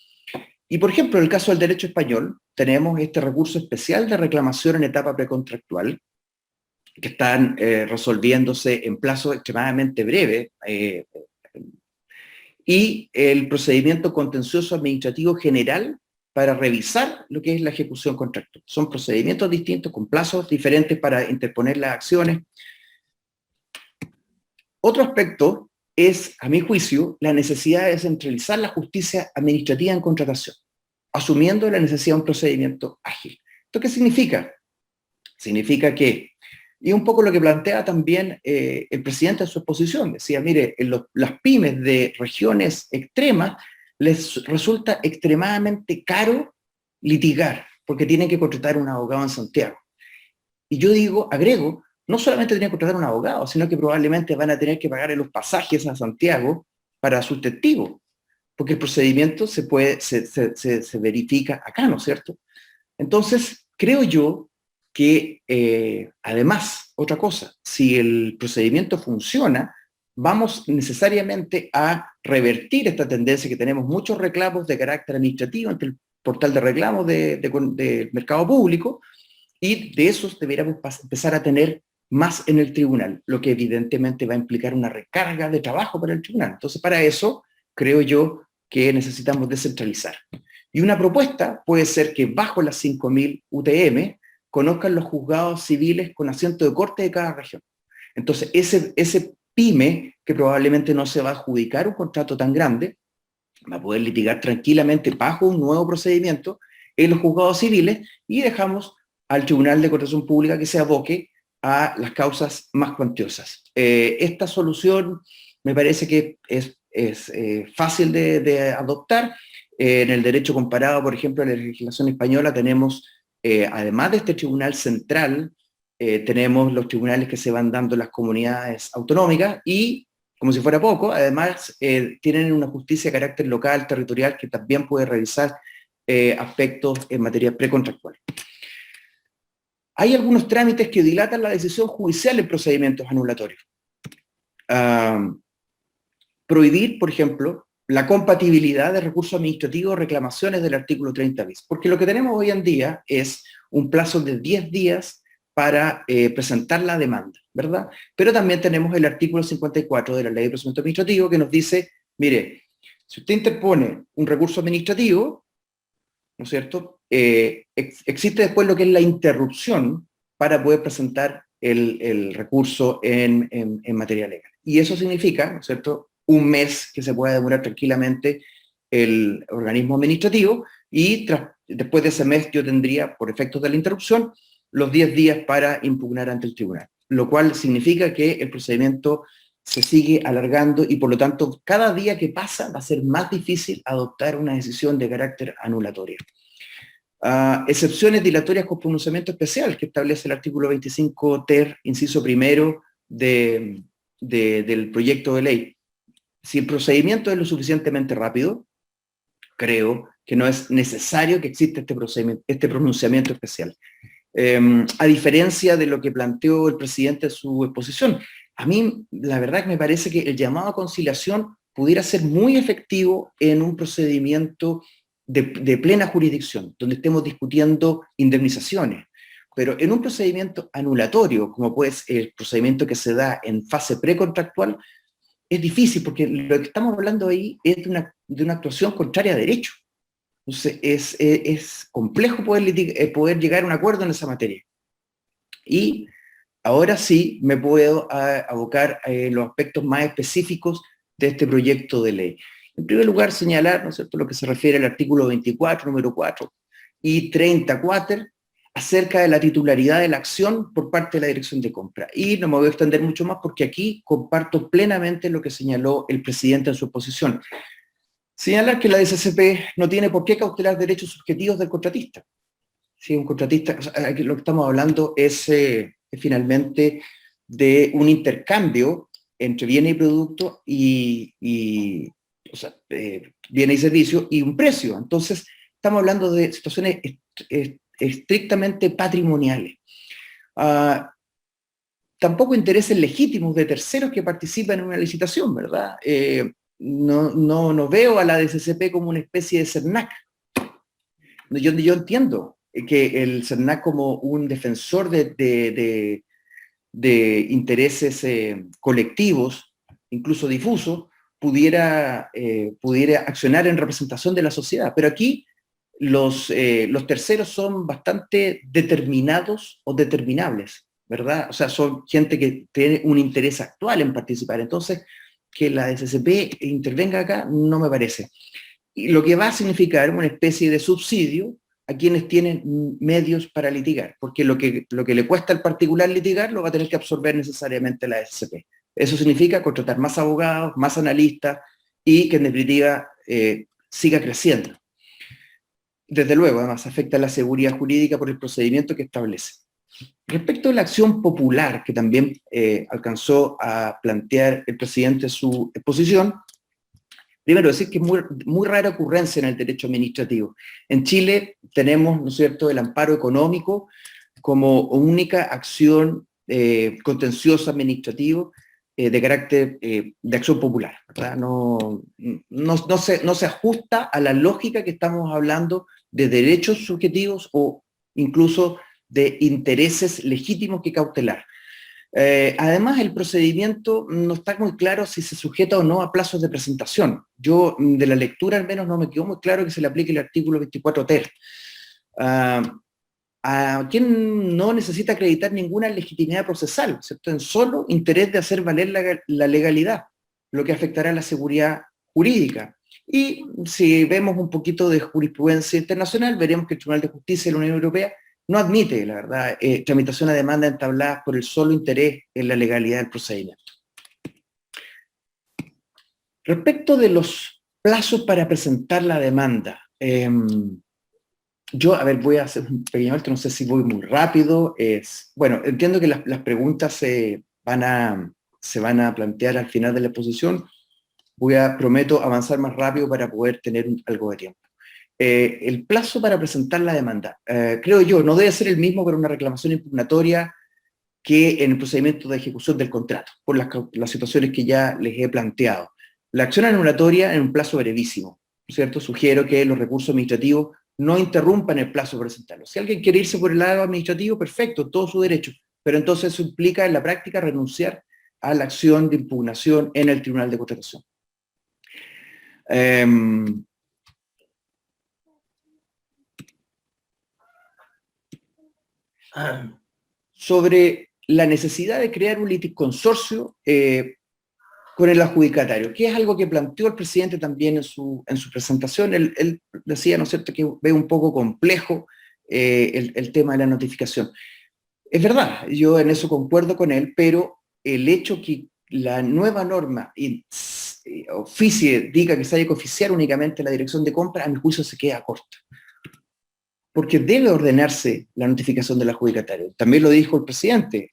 Y, por ejemplo, en el caso del derecho español, tenemos este recurso especial de reclamación en etapa precontractual, que están resolviéndose en plazo extremadamente breve, y el procedimiento contencioso administrativo general para revisar lo que es la ejecución contractual. Son procedimientos distintos, con plazos diferentes para interponer las acciones. Otro aspecto es, a mi juicio, la necesidad de descentralizar la justicia administrativa en contratación, asumiendo la necesidad de un procedimiento ágil. ¿Esto qué significa? Significa que, y un poco lo que plantea también el presidente en su exposición, decía, mire, las pymes de regiones extremas les resulta extremadamente caro litigar, porque tienen que contratar un abogado en Santiago. Y yo agrego, no solamente tienen que contratar un abogado, sino que probablemente van a tener que pagar los pasajes a Santiago para sus testigos, porque el procedimiento se verifica acá, ¿no es cierto? Entonces, creo yo que, además, otra cosa, si el procedimiento funciona, vamos necesariamente a revertir esta tendencia que tenemos muchos reclamos de carácter administrativo ante el portal de reclamos del mercado público, y de esos deberíamos empezar a tener más en el tribunal, lo que evidentemente va a implicar una recarga de trabajo para el tribunal. Entonces, para eso, creo yo que necesitamos descentralizar. Y una propuesta puede ser que bajo las 5.000 UTM conozcan los juzgados civiles con asiento de corte de cada región. Entonces, ese pyme, que probablemente no se va a adjudicar un contrato tan grande, va a poder litigar tranquilamente bajo un nuevo procedimiento en los juzgados civiles, y dejamos al Tribunal de Contratación Pública que se aboque a las causas más cuantiosas. Esta solución me parece que es fácil de adoptar. En el derecho comparado, por ejemplo, en la legislación española tenemos, además de este tribunal central, tenemos los tribunales que se van dando en las comunidades autonómicas, y, como si fuera poco, además tienen una justicia de carácter local, territorial, que también puede revisar aspectos en materia precontractual. Hay algunos trámites que dilatan la decisión judicial en procedimientos anulatorios. Prohibir, por ejemplo, la compatibilidad de recursos administrativos o reclamaciones del artículo 30 bis, porque lo que tenemos hoy en día es un plazo de 10 días para presentar la demanda, ¿verdad? Pero también tenemos el artículo 54 de la Ley de Procedimiento Administrativo que nos dice, mire, si usted interpone un recurso administrativo, ¿no es cierto?, existe después lo que es la interrupción para poder presentar el recurso en materia legal. Y eso significa, ¿no es cierto?, un mes que se pueda demorar tranquilamente el organismo administrativo, y después de ese mes yo tendría, por efectos de la interrupción, los 10 días para impugnar ante el tribunal, lo cual significa que el procedimiento se sigue alargando y por lo tanto cada día que pasa va a ser más difícil adoptar una decisión de carácter anulatorio. Excepciones dilatorias con pronunciamiento especial que establece el artículo 25 ter, inciso primero del proyecto de ley. Si el procedimiento es lo suficientemente rápido, creo que no es necesario que exista este pronunciamiento especial. A diferencia de lo que planteó el presidente en su exposición, a mí la verdad que me parece que el llamado a conciliación pudiera ser muy efectivo en un procedimiento de plena jurisdicción, donde estemos discutiendo indemnizaciones, pero en un procedimiento anulatorio, como puede ser el procedimiento que se da en fase precontractual, es difícil, porque lo que estamos hablando ahí es de una actuación contraria a derecho. Entonces, es complejo poder llegar a un acuerdo en esa materia. Y ahora sí me puedo abocar a los aspectos más específicos de este proyecto de ley. En primer lugar, señalar, ¿no es cierto?, lo que se refiere al artículo 24, número 4, y 34, acerca de la titularidad de la acción por parte de la Dirección de Compra. Y no me voy a extender mucho más porque aquí comparto plenamente lo que señaló el presidente en su exposición. Señalar que la DSCP no tiene por qué cautelar derechos subjetivos del contratista. Si un contratista, o sea, aquí lo que estamos hablando es finalmente de un intercambio entre bienes y productos o sea, bienes y servicios y un precio. Entonces, estamos hablando de situaciones estrictamente patrimoniales. Tampoco intereses legítimos de terceros que participan en una licitación, ¿verdad? No veo a la DSCP como una especie de CERNAC. Yo entiendo que el CERNAC, como un defensor de intereses colectivos, incluso difusos, pudiera accionar en representación de la sociedad. Pero aquí los terceros son bastante determinados o determinables, ¿verdad? O sea, son gente que tiene un interés actual en participar. Entonces, que la DSCP intervenga acá no me parece. Y lo que va a significar una especie de subsidio a quienes tienen medios para litigar, porque lo que le cuesta al particular litigar lo va a tener que absorber necesariamente la DSCP. Eso significa contratar más abogados, más analistas y que en definitiva siga creciendo. Desde luego, además, afecta a la seguridad jurídica por el procedimiento que establece. Respecto a la acción popular, que también alcanzó a plantear el presidente en su exposición, primero decir que es muy rara ocurrencia en el derecho administrativo. En Chile tenemos, ¿no es cierto?, el amparo económico como única acción contencioso administrativo de carácter de acción popular, ¿verdad? No se ajusta a la lógica que estamos hablando de derechos subjetivos o incluso de intereses legítimos que cautelar. Además, el procedimiento no está muy claro si se sujeta o no a plazos de presentación. Yo, de la lectura al menos, no me quedó muy claro que se le aplique el artículo 24 ter. A quien no necesita acreditar ninguna legitimidad procesal, ¿cierto?, en solo interés de hacer valer la legalidad, lo que afectará a la seguridad jurídica. Y si vemos un poquito de jurisprudencia internacional, veremos que el Tribunal de Justicia de la Unión Europea no admite, la verdad, tramitación a demanda entablada por el solo interés en la legalidad del procedimiento. Respecto de los plazos para presentar la demanda, yo, a ver, voy a hacer un pequeño alto, no sé si voy muy rápido. Bueno, entiendo que las preguntas se van a plantear al final de la exposición. Prometo avanzar más rápido para poder tener algo de tiempo. El plazo para presentar la demanda, creo yo, no debe ser el mismo para una reclamación impugnatoria que en el procedimiento de ejecución del contrato, por las situaciones que ya les he planteado. La acción anulatoria en un plazo brevísimo, ¿cierto? Sugiero que los recursos administrativos no interrumpan el plazo para presentarlo. Si alguien quiere irse por el lado administrativo, perfecto, todo su derecho, pero entonces eso implica en la práctica renunciar a la acción de impugnación en el Tribunal de Contratación. Sobre la necesidad de crear un litisconsorcio, con el adjudicatario, que es algo que planteó el presidente también en su presentación. Él decía, ¿no es cierto?, que ve un poco complejo el tema de la notificación. Es verdad, yo en eso concuerdo con él, pero el hecho que la nueva norma diga que se haya que oficiar únicamente la dirección de compra, a mi juicio se queda corta. Porque debe ordenarse la notificación del adjudicatario. También lo dijo el presidente,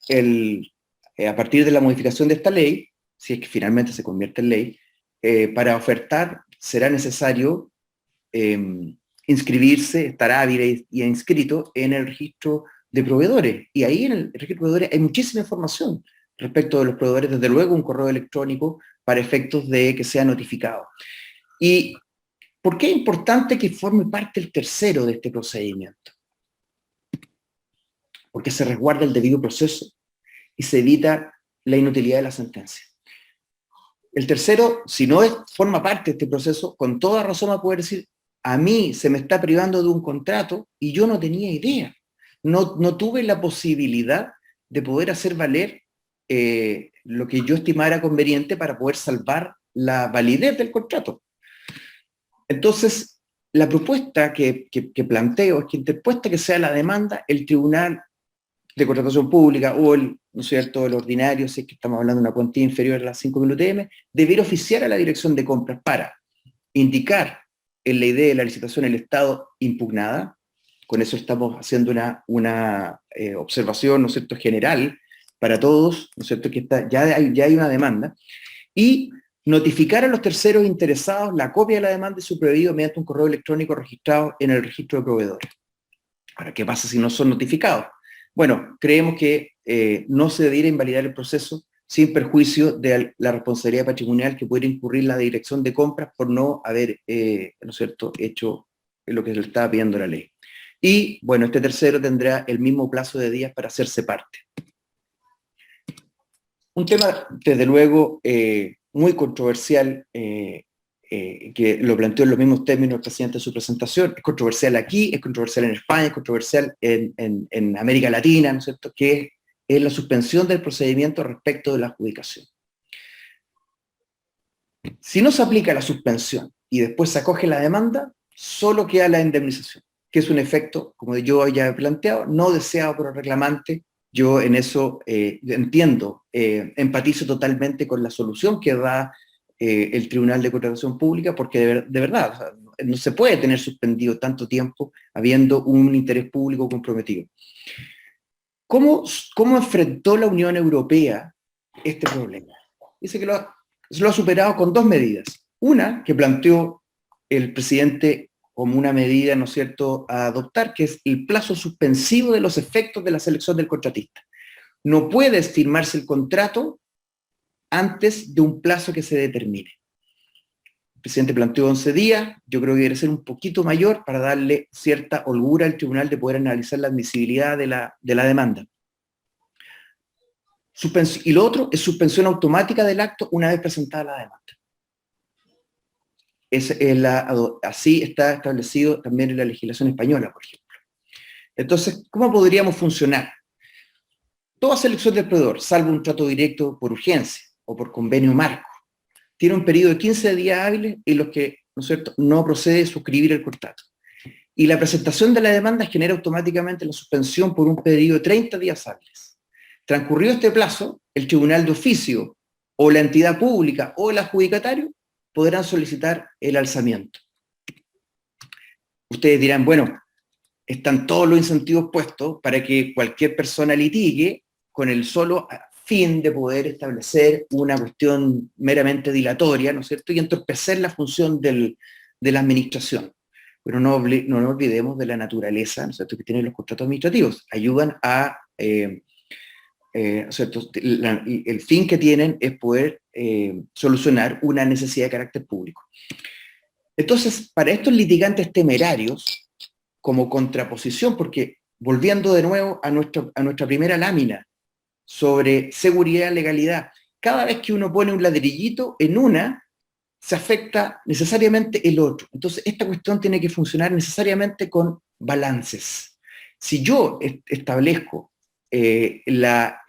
a partir de la modificación de esta ley, si es que finalmente se convierte en ley, para ofertar será necesario inscribirse, estar hábil y inscrito en el registro de proveedores. Y ahí en el registro de proveedores hay muchísima información respecto de los proveedores, desde luego un correo electrónico para efectos de que sea notificado. ¿Y por qué es importante que forme parte el tercero de este procedimiento? Porque se resguarda el debido proceso y se evita la inutilidad de la sentencia. El tercero, si no forma parte de este proceso, con toda razón va a poder decir, a mí se me está privando de un contrato y yo no tenía idea. No tuve la posibilidad de poder hacer valer lo que yo estimara conveniente para poder salvar la validez del contrato. Entonces, la propuesta que planteo es que interpuesta que sea la demanda, el Tribunal de Contratación Pública o el ordinario, si es que estamos hablando de una cuantía inferior a las 5.000 UTM, debiera oficiar a la Dirección de Compras para indicar en la idea de la licitación el estado impugnada. Con eso estamos haciendo una observación, ¿no es cierto?, general para todos, ¿no es cierto?, que ya hay una demanda, y notificar a los terceros interesados la copia de la demanda y su prevenido mediante un correo electrónico registrado en el registro de proveedores. Ahora, ¿qué pasa si no son notificados? Bueno, creemos que no se debiera invalidar el proceso sin perjuicio de la responsabilidad patrimonial que pudiera incurrir la Dirección de Compras por no haber, ¿no es cierto?, hecho lo que se le estaba pidiendo la ley. Y, bueno, este tercero tendrá el mismo plazo de días para hacerse parte. Un tema, desde luego, muy controversial, que lo planteó en los mismos términos el presidente en su presentación, es controversial aquí, es controversial en España, es controversial en América Latina, ¿no es cierto?, que es la suspensión del procedimiento respecto de la adjudicación. Si no se aplica la suspensión y después se acoge la demanda, solo queda la indemnización, que es un efecto, como yo ya he planteado, no deseado por el reclamante. Yo en eso entiendo, empatizo totalmente con la solución que da el Tribunal de Contratación Pública, porque de verdad, o sea, no se puede tener suspendido tanto tiempo habiendo un interés público comprometido. ¿Cómo enfrentó la Unión Europea este problema? Dice que lo ha superado con dos medidas. Una, que planteó el presidente como una medida, ¿no es cierto?, a adoptar, que es el plazo suspensivo de los efectos de la selección del contratista. No puede firmarse el contrato antes de un plazo que se determine. El presidente planteó 11 días, yo creo que debe ser un poquito mayor para darle cierta holgura al tribunal de poder analizar la admisibilidad de la demanda. Y lo otro es suspensión automática del acto una vez presentada la demanda. Así está establecido también en la legislación española, por ejemplo. Entonces, ¿cómo podríamos funcionar? Toda selección del proveedor, salvo un trato directo por urgencia o por convenio marco, tiene un periodo de 15 días hábiles en los que, ¿no es cierto?, no procede a suscribir el contrato. Y la presentación de la demanda genera automáticamente la suspensión por un periodo de 30 días hábiles. Transcurrido este plazo, el tribunal de oficio o la entidad pública o el adjudicatario podrán solicitar el alzamiento. Ustedes dirán, bueno, están todos los incentivos puestos para que cualquier persona litigue con el solo fin de poder establecer una cuestión meramente dilatoria, ¿no es cierto?, y entorpecer la función de la administración. Pero no nos olvidemos de la naturaleza, ¿no es cierto?, que tienen los contratos administrativos. Ayudan a, ¿cierto?, el fin que tienen es poder solucionar una necesidad de carácter público. Entonces, para estos litigantes temerarios, como contraposición, porque volviendo de nuevo a nuestra primera lámina sobre seguridad y legalidad, cada vez que uno pone un ladrillito en una, se afecta necesariamente el otro. Entonces, esta cuestión tiene que funcionar necesariamente con balances. Si yo establezco la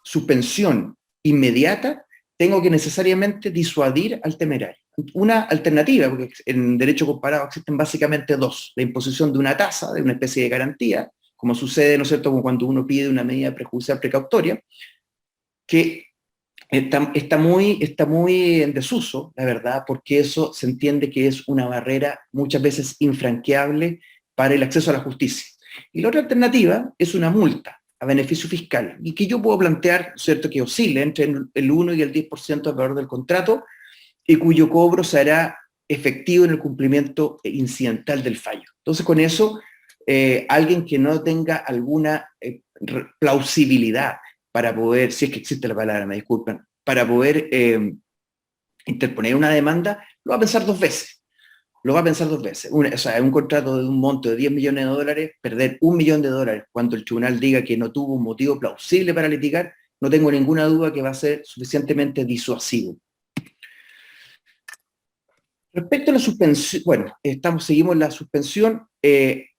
suspensión inmediata, tengo que necesariamente disuadir al temerario. Una alternativa, porque en derecho comparado existen básicamente dos: la imposición de una tasa, de una especie de garantía, como sucede, ¿no es cierto?, como cuando uno pide una medida prejudicial precautoria, que está muy en desuso, la verdad, porque eso se entiende que es una barrera muchas veces infranqueable para el acceso a la justicia. Y la otra alternativa es una multa a beneficio fiscal, y que yo puedo plantear, ¿cierto?, que oscile entre el 1 y el 10% a valor del contrato, y cuyo cobro se hará efectivo en el cumplimiento incidental del fallo. Entonces, con eso, alguien que no tenga alguna plausibilidad para poder, si es que existe la palabra, me disculpen, para poder interponer una demanda, lo va a pensar dos veces. Lo va a pensar dos veces. O sea, un contrato de un monto de $10 millones, perder $1 millón cuando el tribunal diga que no tuvo un motivo plausible para litigar, no tengo ninguna duda que va a ser suficientemente disuasivo. Respecto a la suspensión, bueno, seguimos la suspensión,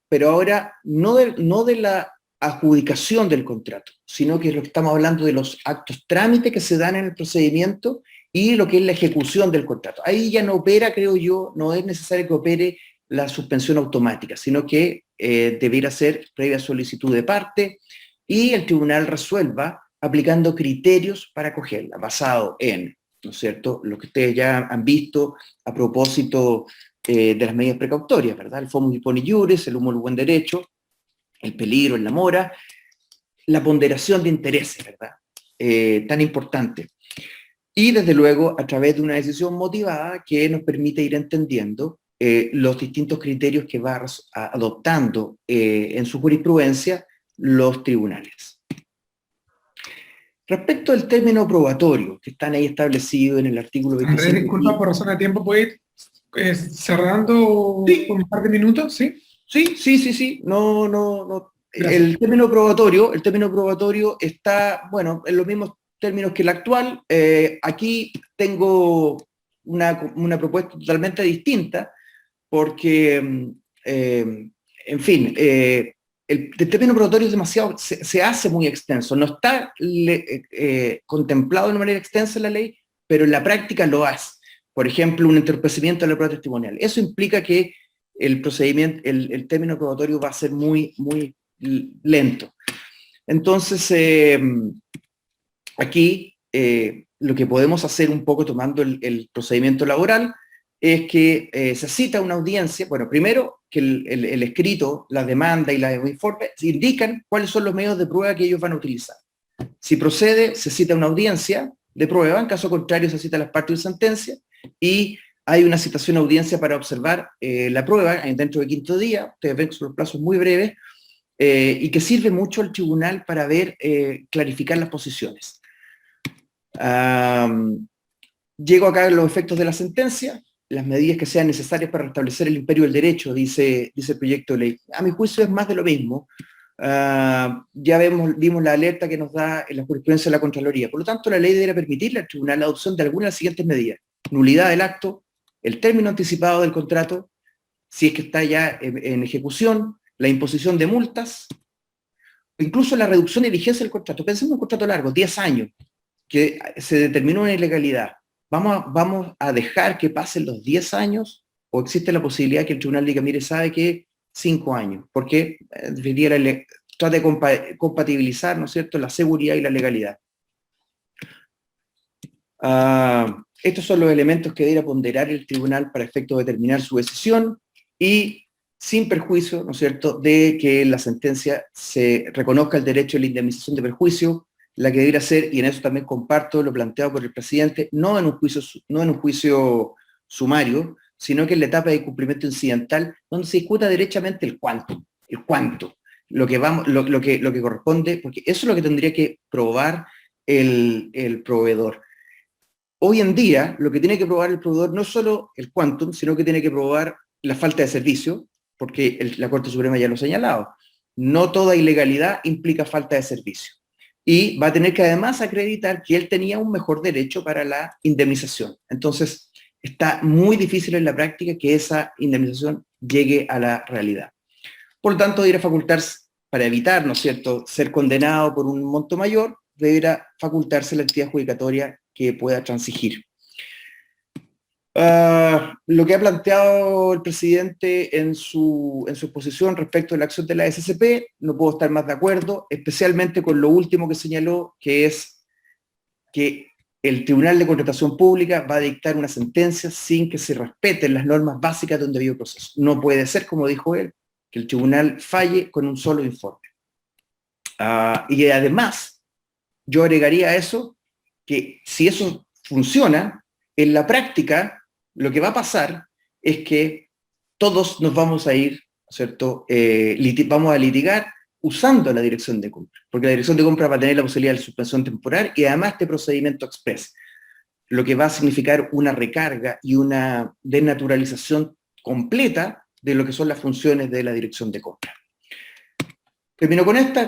pero ahora no de la adjudicación del contrato, sino que es lo que estamos hablando de los actos trámite que se dan en el procedimiento y lo que es la ejecución del contrato. Ahí ya no opera, creo yo, no es necesario que opere la suspensión automática, sino que debiera ser previa solicitud de parte y el tribunal resuelva aplicando criterios para acogerla, basado en, ¿no es cierto?, lo que ustedes ya han visto a propósito de las medidas precautorias, ¿verdad? El Fomus Imponi Iuris, el humo del buen derecho, el peligro en la mora, la ponderación de intereses, ¿verdad? Tan importante. Y desde luego a través de una decisión motivada que nos permite ir entendiendo los distintos criterios que va adoptando en su jurisprudencia los tribunales. Respecto al término probatorio, que están ahí establecidos en el artículo 25. Andrés, disculpa, por razón de tiempo, ¿puede ir cerrando por un par de minutos? ¿Sí? Sí. No. El término probatorio está, bueno, en los mismos términos que el actual. Aquí tengo una propuesta totalmente distinta, porque, en fin, el término probatorio es demasiado, se hace muy extenso, no está contemplado de una manera extensa en la ley, pero en la práctica lo hace. Por ejemplo, un entorpecimiento de la prueba testimonial. Eso implica que el procedimiento, el término probatorio va a ser muy lento. Entonces, aquí lo que podemos hacer un poco tomando el procedimiento laboral es que se cita una audiencia. Bueno, primero que el escrito, la demanda y los informes indican cuáles son los medios de prueba que ellos van a utilizar. Si procede, se cita una audiencia de prueba, en caso contrario se cita las partes de sentencia, y hay una citación a audiencia para observar la prueba dentro del 5.º día. Ustedes ven que son los plazos muy breves, y que sirve mucho al tribunal para ver, clarificar las posiciones. Llego acá a los efectos de la sentencia, las medidas que sean necesarias para restablecer el imperio del derecho, dice el proyecto de ley. A mi juicio es más de lo mismo. Ya vimos la alerta que nos da en la jurisprudencia de la Contraloría. Por lo tanto, la ley deberá permitirle al tribunal la adopción de algunas de las siguientes medidas: nulidad del acto, el término anticipado del contrato, si es que está ya en ejecución, la imposición de multas, incluso la reducción de vigencia del contrato. Pensemos en un contrato largo, 10 años, que se determinó una ilegalidad. ¿Vamos a dejar que pasen los 10 años? ¿O existe la posibilidad que el tribunal diga, mire, sabe que 5 años? Porque trata de compatibilizar, ¿no es cierto?, la seguridad y la legalidad. Estos son los elementos que deberá ponderar el tribunal para efecto de determinar su decisión, y sin perjuicio, ¿no es cierto?, de que en la sentencia se reconozca el derecho a la indemnización de perjuicio, la que debiera ser, y en eso también comparto lo planteado por el presidente, no en un juicio sumario, sino que en la etapa de cumplimiento incidental, donde se discuta derechamente el cuánto, lo que corresponde, porque eso es lo que tendría que probar el proveedor. Hoy en día, lo que tiene que probar el proveedor no es solo el quantum, sino que tiene que probar la falta de servicio, porque la Corte Suprema ya lo ha señalado. No toda ilegalidad implica falta de servicio. Y va a tener que además acreditar que él tenía un mejor derecho para la indemnización. Entonces, está muy difícil en la práctica que esa indemnización llegue a la realidad. Por lo tanto, deberá facultarse, para evitar, ¿no es cierto?, ser condenado por un monto mayor, deberá facultarse la entidad adjudicatoria que pueda transigir. Lo que ha planteado el presidente en su exposición respecto a la acción de la SCP, no puedo estar más de acuerdo, especialmente con lo último que señaló, que es que el Tribunal de Contratación Pública va a dictar una sentencia sin que se respeten las normas básicas de un debido proceso. No puede ser, como dijo él, que el tribunal falle con un solo informe. Y además, yo agregaría a eso que si eso funciona, en la práctica, lo que va a pasar es que todos nos vamos a ir, ¿cierto? Vamos a litigar usando la dirección de compra, porque la dirección de compra va a tener la posibilidad de suspensión temporal y además este procedimiento express, lo que va a significar una recarga y una desnaturalización completa de lo que son las funciones de la dirección de compra. Termino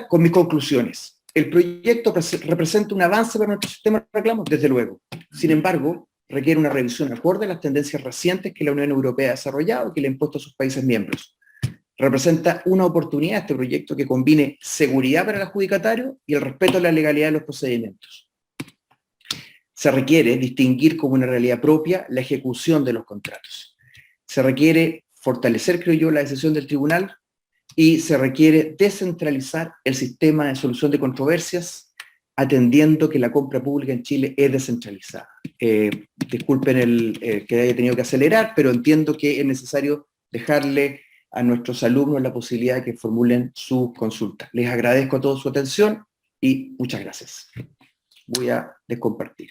con mis conclusiones. El proyecto representa un avance para nuestro sistema de reclamos, desde luego. Sin embargo, requiere una revisión acorde a las tendencias recientes que la Unión Europea ha desarrollado y que le ha impuesto a sus países miembros. Representa una oportunidad este proyecto que combine seguridad para el adjudicatario y el respeto a la legalidad de los procedimientos. Se requiere distinguir como una realidad propia la ejecución de los contratos. Se requiere fortalecer, creo yo, la decisión del tribunal y se requiere descentralizar el sistema de solución de controversias atendiendo que la compra pública en Chile es descentralizada. Disculpen que haya tenido que acelerar, pero entiendo que es necesario dejarle a nuestros alumnos la posibilidad de que formulen sus consultas. Les agradezco a todos su atención y muchas gracias. Voy a descompartir.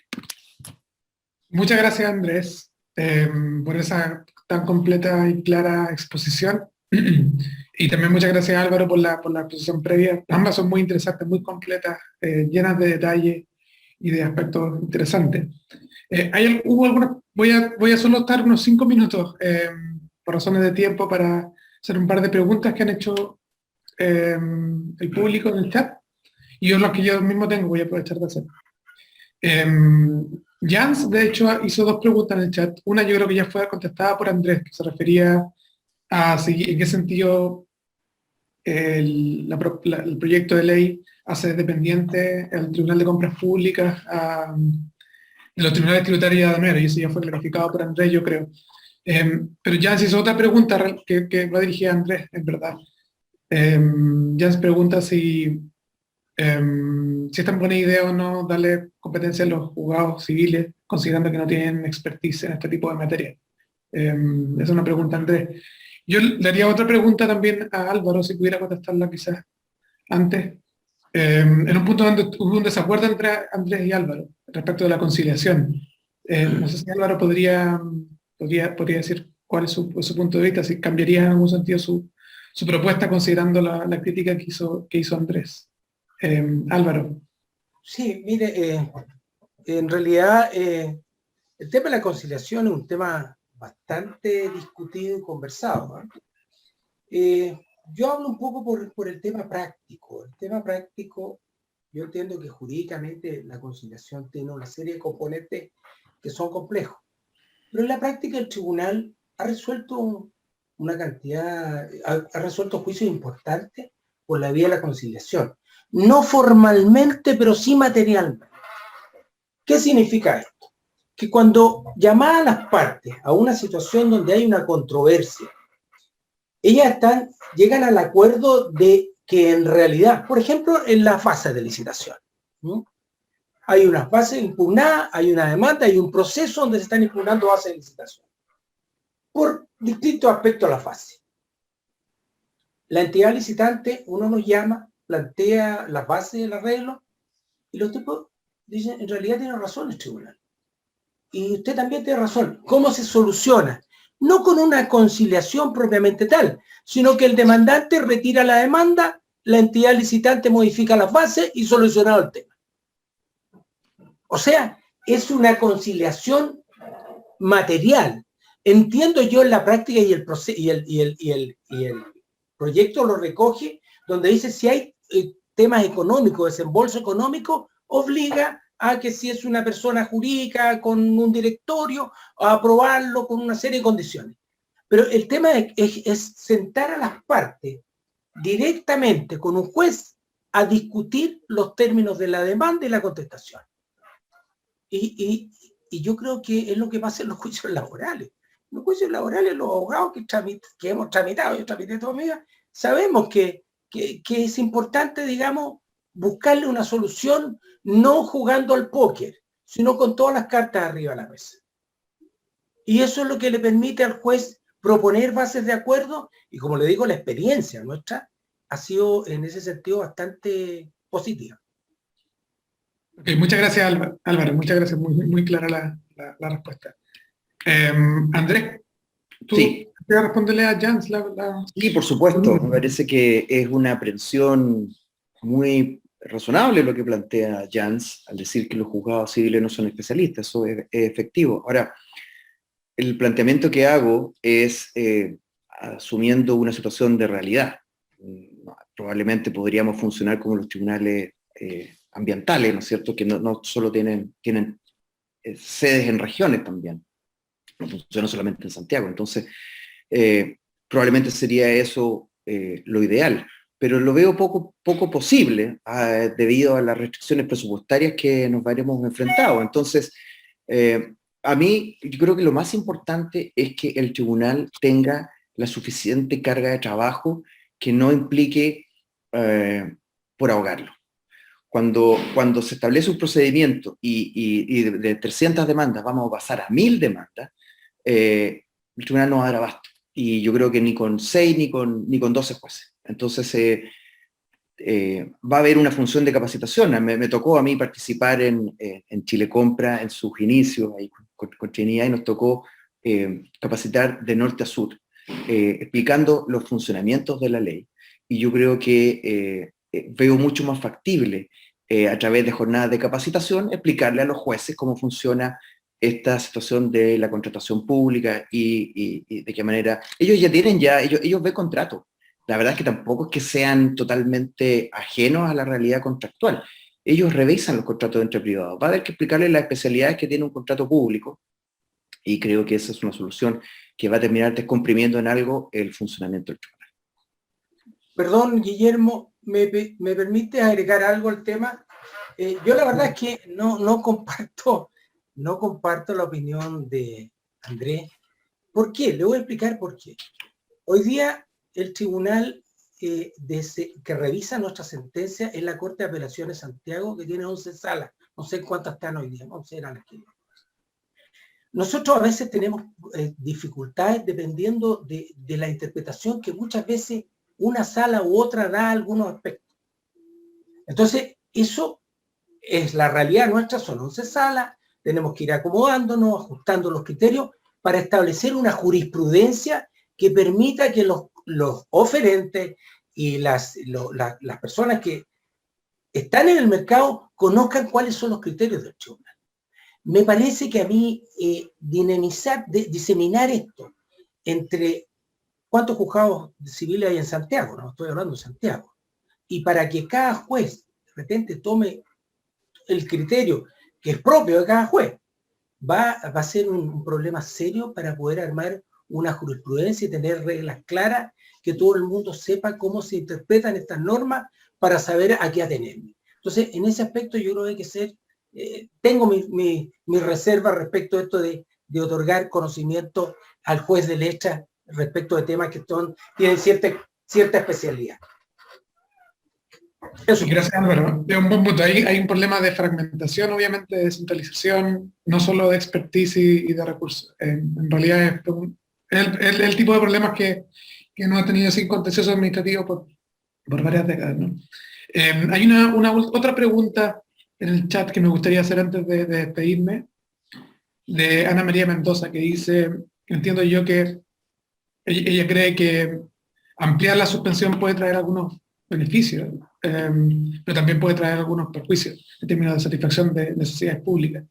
Muchas gracias, Andrés, por esa tan completa y clara exposición. Y también muchas gracias, Álvaro, por la exposición previa. Ambas son muy interesantes, muy completas, llenas de detalle y de aspectos interesantes. Hubo algunas, voy a solo estar unos 5 minutos por razones de tiempo para hacer un par de preguntas que han hecho el público en el chat y los que yo mismo tengo voy a aprovechar de hacer. Jans, de hecho, hizo 2 preguntas en el chat. Una yo creo que ya fue contestada por Andrés, que se refería a en qué sentido el proyecto de ley hace dependiente el Tribunal de Compras Públicas de los tribunales tributarios y aduaneros, y eso ya fue clarificado por Andrés, yo creo. Pero Jans hizo otra pregunta que va dirigida a Andrés, en verdad. Jans pregunta si es tan buena idea o no darle competencia a los juzgados civiles, considerando que no tienen expertise en este tipo de materia. Es una pregunta, Andrés. Yo le haría otra pregunta también a Álvaro, si pudiera contestarla quizás antes. En un punto donde hubo un desacuerdo entre Andrés y Álvaro respecto de la conciliación. No sé si Álvaro podría decir cuál es su punto de vista, si cambiaría en algún sentido su propuesta considerando la crítica que hizo Andrés. Álvaro. Sí, mire, en realidad el tema de la conciliación es un tema bastante discutido y conversado, ¿no? Yo hablo un poco por el tema práctico. El tema práctico, yo entiendo que jurídicamente la conciliación tiene una serie de componentes que son complejos. Pero en la práctica el tribunal ha resuelto ha resuelto juicios importantes por la vía de la conciliación. No formalmente, pero sí materialmente. ¿Qué significa esto? Que cuando llaman a las partes a una situación donde hay una controversia, ellas llegan al acuerdo de que en realidad, por ejemplo, en la fase de licitación, ¿no? Hay una fase impugnada, hay una demanda, hay un proceso donde se están impugnando bases de licitación por distintos aspectos de la fase. La entidad licitante, uno nos llama, plantea la base del arreglo y los tipos dicen, en realidad tiene razón el tribunal. Y usted también tiene razón. ¿Cómo se soluciona? No con una conciliación propiamente tal, sino que el demandante retira la demanda, la entidad licitante modifica las bases y solucionado el tema. O sea, es una conciliación material. Entiendo yo en la práctica y el proyecto lo recoge, donde dice si hay temas económicos, desembolso económico, obliga a que si es una persona jurídica con un directorio, a aprobarlo con una serie de condiciones. Pero el tema es sentar a las partes directamente con un juez a discutir los términos de la demanda y la contestación. Y yo creo que es lo que pasa en los juicios laborales. En los juicios laborales, los abogados que hemos tramitado, yo tramité toda mi vida, sabemos que es importante, digamos, buscarle una solución no jugando al póker, sino con todas las cartas arriba de la mesa. Y eso es lo que le permite al juez proponer bases de acuerdo, y como le digo, la experiencia nuestra ha sido en ese sentido bastante positiva. Okay, muchas gracias, Álvaro. Muchas gracias. Muy clara la respuesta. Andrés, ¿tú Sí. vas a responderle a Jans? Sí, por supuesto. Me parece que es una aprehensión muy razonable lo que plantea Jans al decir que los juzgados civiles no son especialistas. Eso es efectivo. Ahora, el planteamiento que hago es asumiendo una situación de realidad. Probablemente podríamos funcionar como los tribunales ambientales, ¿no es cierto?, que no solo tienen sedes en regiones también, no funcionan solamente en Santiago. Entonces, probablemente sería eso lo ideal, pero lo veo poco posible debido a las restricciones presupuestarias que nos veremos enfrentados. Entonces, a mí, yo creo que lo más importante es que el tribunal tenga la suficiente carga de trabajo que no implique por ahogarlo. Cuando se establece un procedimiento y de 300 demandas vamos a pasar a 1000 demandas, el tribunal no va a dar abasto. Y yo creo que ni con 6 ni con 12 jueces. Entonces va a haber una función de capacitación. Me tocó a mí participar en Chile Compra en sus inicios, ahí con Trinidad, y nos tocó capacitar de norte a sur, explicando los funcionamientos de la ley. Y yo creo que veo mucho más factible a través de jornadas de capacitación explicarle a los jueces cómo funciona esta situación de la contratación pública y de qué manera ellos ven contratos. La verdad es que tampoco es que sean totalmente ajenos a la realidad contractual. Ellos revisan los contratos entre privados. Va a haber que explicarles las especialidades que tiene un contrato público, y creo que esa es una solución que va a terminar descomprimiendo en algo el funcionamiento del tribunal. Perdón, Guillermo, ¿me permite agregar algo al tema? Yo la verdad es que no comparto la opinión de Andrés. ¿Por qué? Le voy a explicar por qué. Hoy día el tribunal que revisa nuestra sentencia es la Corte de Apelaciones de Santiago, que tiene 11 salas. No sé cuántas están hoy día, 11 eran las que... Nosotros a veces tenemos dificultades dependiendo de la interpretación que muchas veces una sala u otra da algunos aspectos. Entonces, eso es la realidad nuestra, son 11 salas, tenemos que ir acomodándonos, ajustando los criterios para establecer una jurisprudencia que permita que los oferentes y las personas que están en el mercado conozcan cuáles son los criterios del tribunal. Me parece que a mí diseminar esto entre cuántos juzgados civiles hay en Santiago, no estoy hablando de Santiago, y para que cada juez de repente tome el criterio que es propio de cada juez, va a ser un problema serio para poder armar una jurisprudencia y tener reglas claras, que todo el mundo sepa cómo se interpretan estas normas para saber a qué atenerme. Entonces, en ese aspecto yo creo que hay que ser, tengo mi reserva respecto a esto de otorgar conocimiento al juez de letra respecto de temas que tienen cierta especialidad. Eso. Gracias, Álvaro. Es un buen punto. Ahí hay un problema de fragmentación, obviamente, de descentralización, no solo de expertise y de recursos. En realidad es el tipo de problemas que no ha tenido sin contencioso administrativo por varias décadas, ¿no? Hay otra pregunta en el chat que me gustaría hacer antes de despedirme, de Ana María Mendoza, que dice, entiendo yo que ella cree que ampliar la suspensión puede traer algunos beneficios, pero también puede traer algunos perjuicios en términos de satisfacción de necesidades públicas.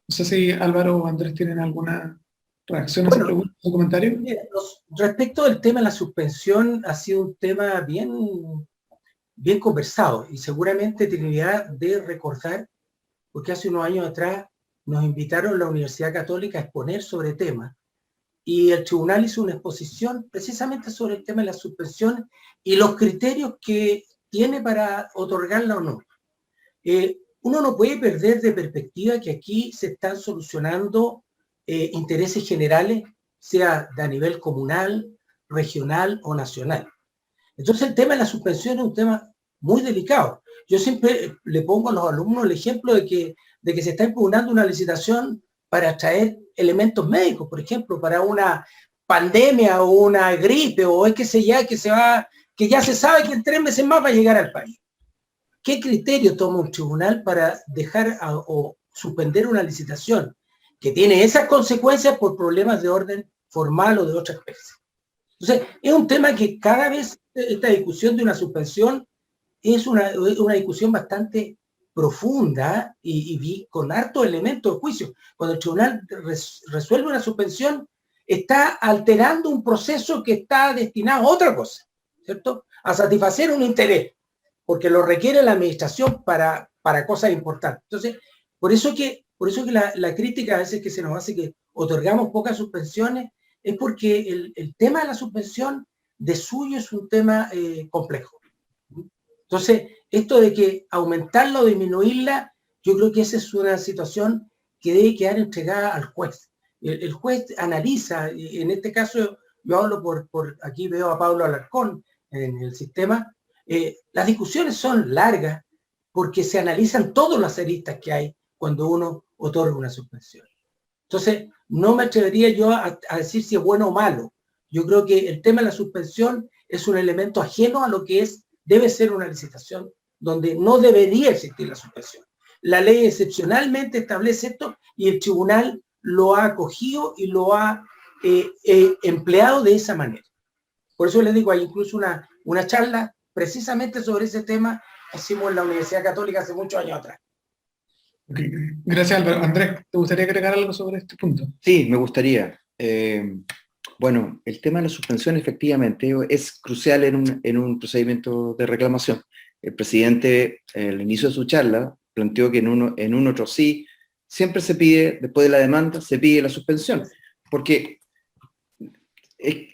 No sé si Álvaro o Andrés tienen alguna reacción a esa pregunta o comentario. Mira, respecto del tema de la suspensión, ha sido un tema bien conversado, y seguramente Trinidad debe recordar, porque hace unos años atrás nos invitaron a la Universidad Católica a exponer sobre temas, y el tribunal hizo una exposición precisamente sobre el tema de la suspensión y los criterios que tiene para otorgarla o no. Uno no puede perder de perspectiva que aquí se están solucionando intereses generales, sea a nivel comunal, regional o nacional. Entonces el tema de la suspensión es un tema muy delicado. Yo siempre le pongo a los alumnos el ejemplo de que se está impugnando una licitación para traer elementos médicos, por ejemplo, para una pandemia o una gripe o es que ya se sabe que en 3 meses más va a llegar al país. ¿Qué criterio toma un tribunal para dejar o suspender una licitación que tiene esas consecuencias por problemas de orden formal o de otra especie? Entonces, es un tema que cada vez esta discusión de una suspensión es una discusión bastante profunda y con harto elemento de juicio. Cuando el tribunal resuelve una suspensión, está alterando un proceso que está destinado a otra cosa, ¿cierto? A satisfacer un interés, porque lo requiere la administración para cosas importantes. Entonces, por eso que la crítica a veces que se nos hace que otorgamos pocas suspensiones es porque el tema de la suspensión de suyo es un tema complejo. Entonces, esto de que aumentarla o disminuirla, yo creo que esa es una situación que debe quedar entregada al juez. El juez analiza, en este caso yo hablo aquí veo a Pablo Alarcón en el sistema, las discusiones son largas porque se analizan todas las aristas que hay cuando uno otorga una suspensión. Entonces, no me atrevería yo a decir si es bueno o malo. Yo creo que el tema de la suspensión es un elemento ajeno a lo que debe ser una licitación donde no debería existir la suspensión. La ley excepcionalmente establece esto y el tribunal lo ha acogido y lo ha empleado de esa manera. Por eso les digo, hay incluso una charla precisamente sobre ese tema que hicimos en la Universidad Católica hace muchos años atrás. Okay. Gracias, Álvaro. Andrés, ¿te gustaría agregar algo sobre este punto? Sí, me gustaría. Bueno, el tema de la suspensión efectivamente es crucial en un procedimiento de reclamación. El presidente, al inicio de su charla, planteó que en un otro sí, siempre se pide, después de la demanda, se pide la suspensión. Porque, es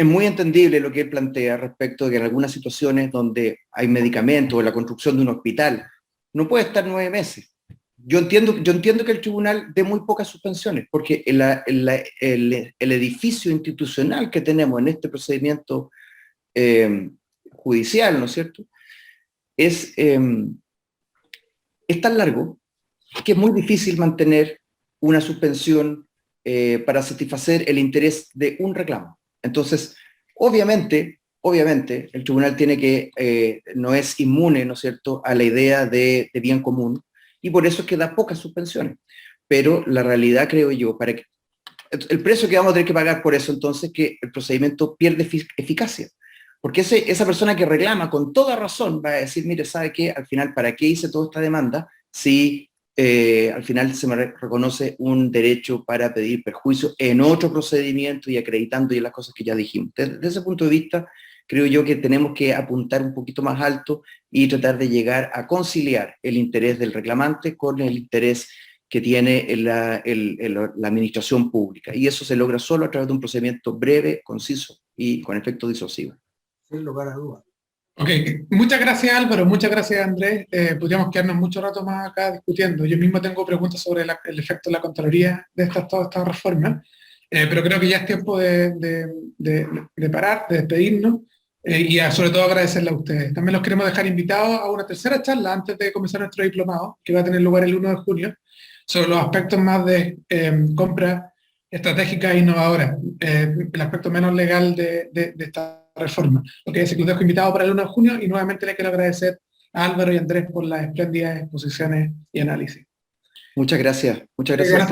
muy entendible lo que él plantea respecto de que en algunas situaciones donde hay medicamentos o la construcción de un hospital, no puede estar 9 meses. Yo entiendo que el tribunal dé muy pocas suspensiones, porque el edificio institucional que tenemos en este procedimiento judicial, ¿no es cierto?, es tan largo que es muy difícil mantener una suspensión para satisfacer el interés de un reclamo. Entonces, obviamente, el tribunal no es inmune, ¿no es cierto?, a la idea de bien común, y por eso es que da pocas suspensiones. Pero la realidad, creo yo, el precio que vamos a tener que pagar por eso, entonces, es que el procedimiento pierde eficacia. Porque esa persona que reclama con toda razón va a decir, mire, ¿sabe qué? Al final, ¿para qué hice toda esta demanda si al final se me reconoce un derecho para pedir perjuicio en otro procedimiento y acreditando ya las cosas que ya dijimos? Desde ese punto de vista, creo yo que tenemos que apuntar un poquito más alto y tratar de llegar a conciliar el interés del reclamante con el interés que tiene la administración pública. Y eso se logra solo a través de un procedimiento breve, conciso y con efecto disuasivo. Sin lugar a dudas. Ok, muchas gracias Álvaro, muchas gracias Andrés. Podríamos quedarnos mucho rato más acá discutiendo. Yo mismo tengo preguntas sobre el efecto de la Contraloría de todas estas reformas, pero creo que ya es tiempo de parar, de despedirnos y sobre todo agradecerle a ustedes. También los queremos dejar invitados a una tercera charla antes de comenzar nuestro diplomado, que va a tener lugar el 1 de junio, sobre los aspectos más de compra estratégica e innovadora, el aspecto menos legal de esta reforma. Lo que es que los dejo invitados para el 1 de junio y nuevamente le quiero agradecer a Álvaro y Andrés por las espléndidas exposiciones y análisis. Muchas gracias. Muchas gracias.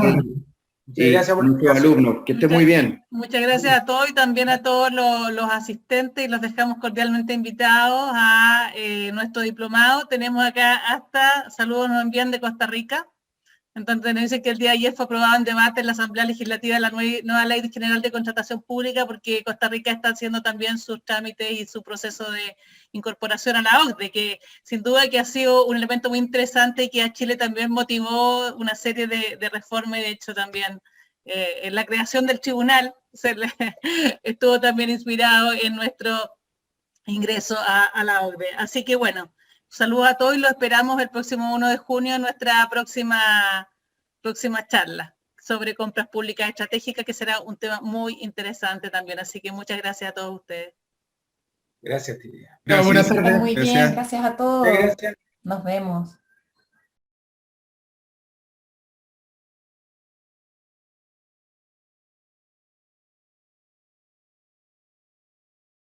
Gracias por nuestros alumnos. Que esté muy bien. Muchas gracias a todos y también a todos los asistentes, y los dejamos cordialmente invitados a nuestro diplomado. Tenemos acá saludos nos envían de Costa Rica. Entonces nos dicen que el día de ayer fue aprobado en debate en la Asamblea Legislativa la nueva Ley General de Contratación Pública, porque Costa Rica está haciendo también sus trámites y su proceso de incorporación a la OCDE, que sin duda que ha sido un elemento muy interesante y que a Chile también motivó una serie de reformas, y de hecho también en la creación del tribunal estuvo también inspirado en ingreso a la OCDE. Así que bueno, saludos a todos y los esperamos el próximo 1 de junio en nuestra próxima charla sobre compras públicas estratégicas, que será un tema muy interesante también. Así que muchas gracias a todos ustedes. Gracias, Tidia. Buenas Que estén tardes. muy bien, gracias a todos. Gracias. Nos vemos.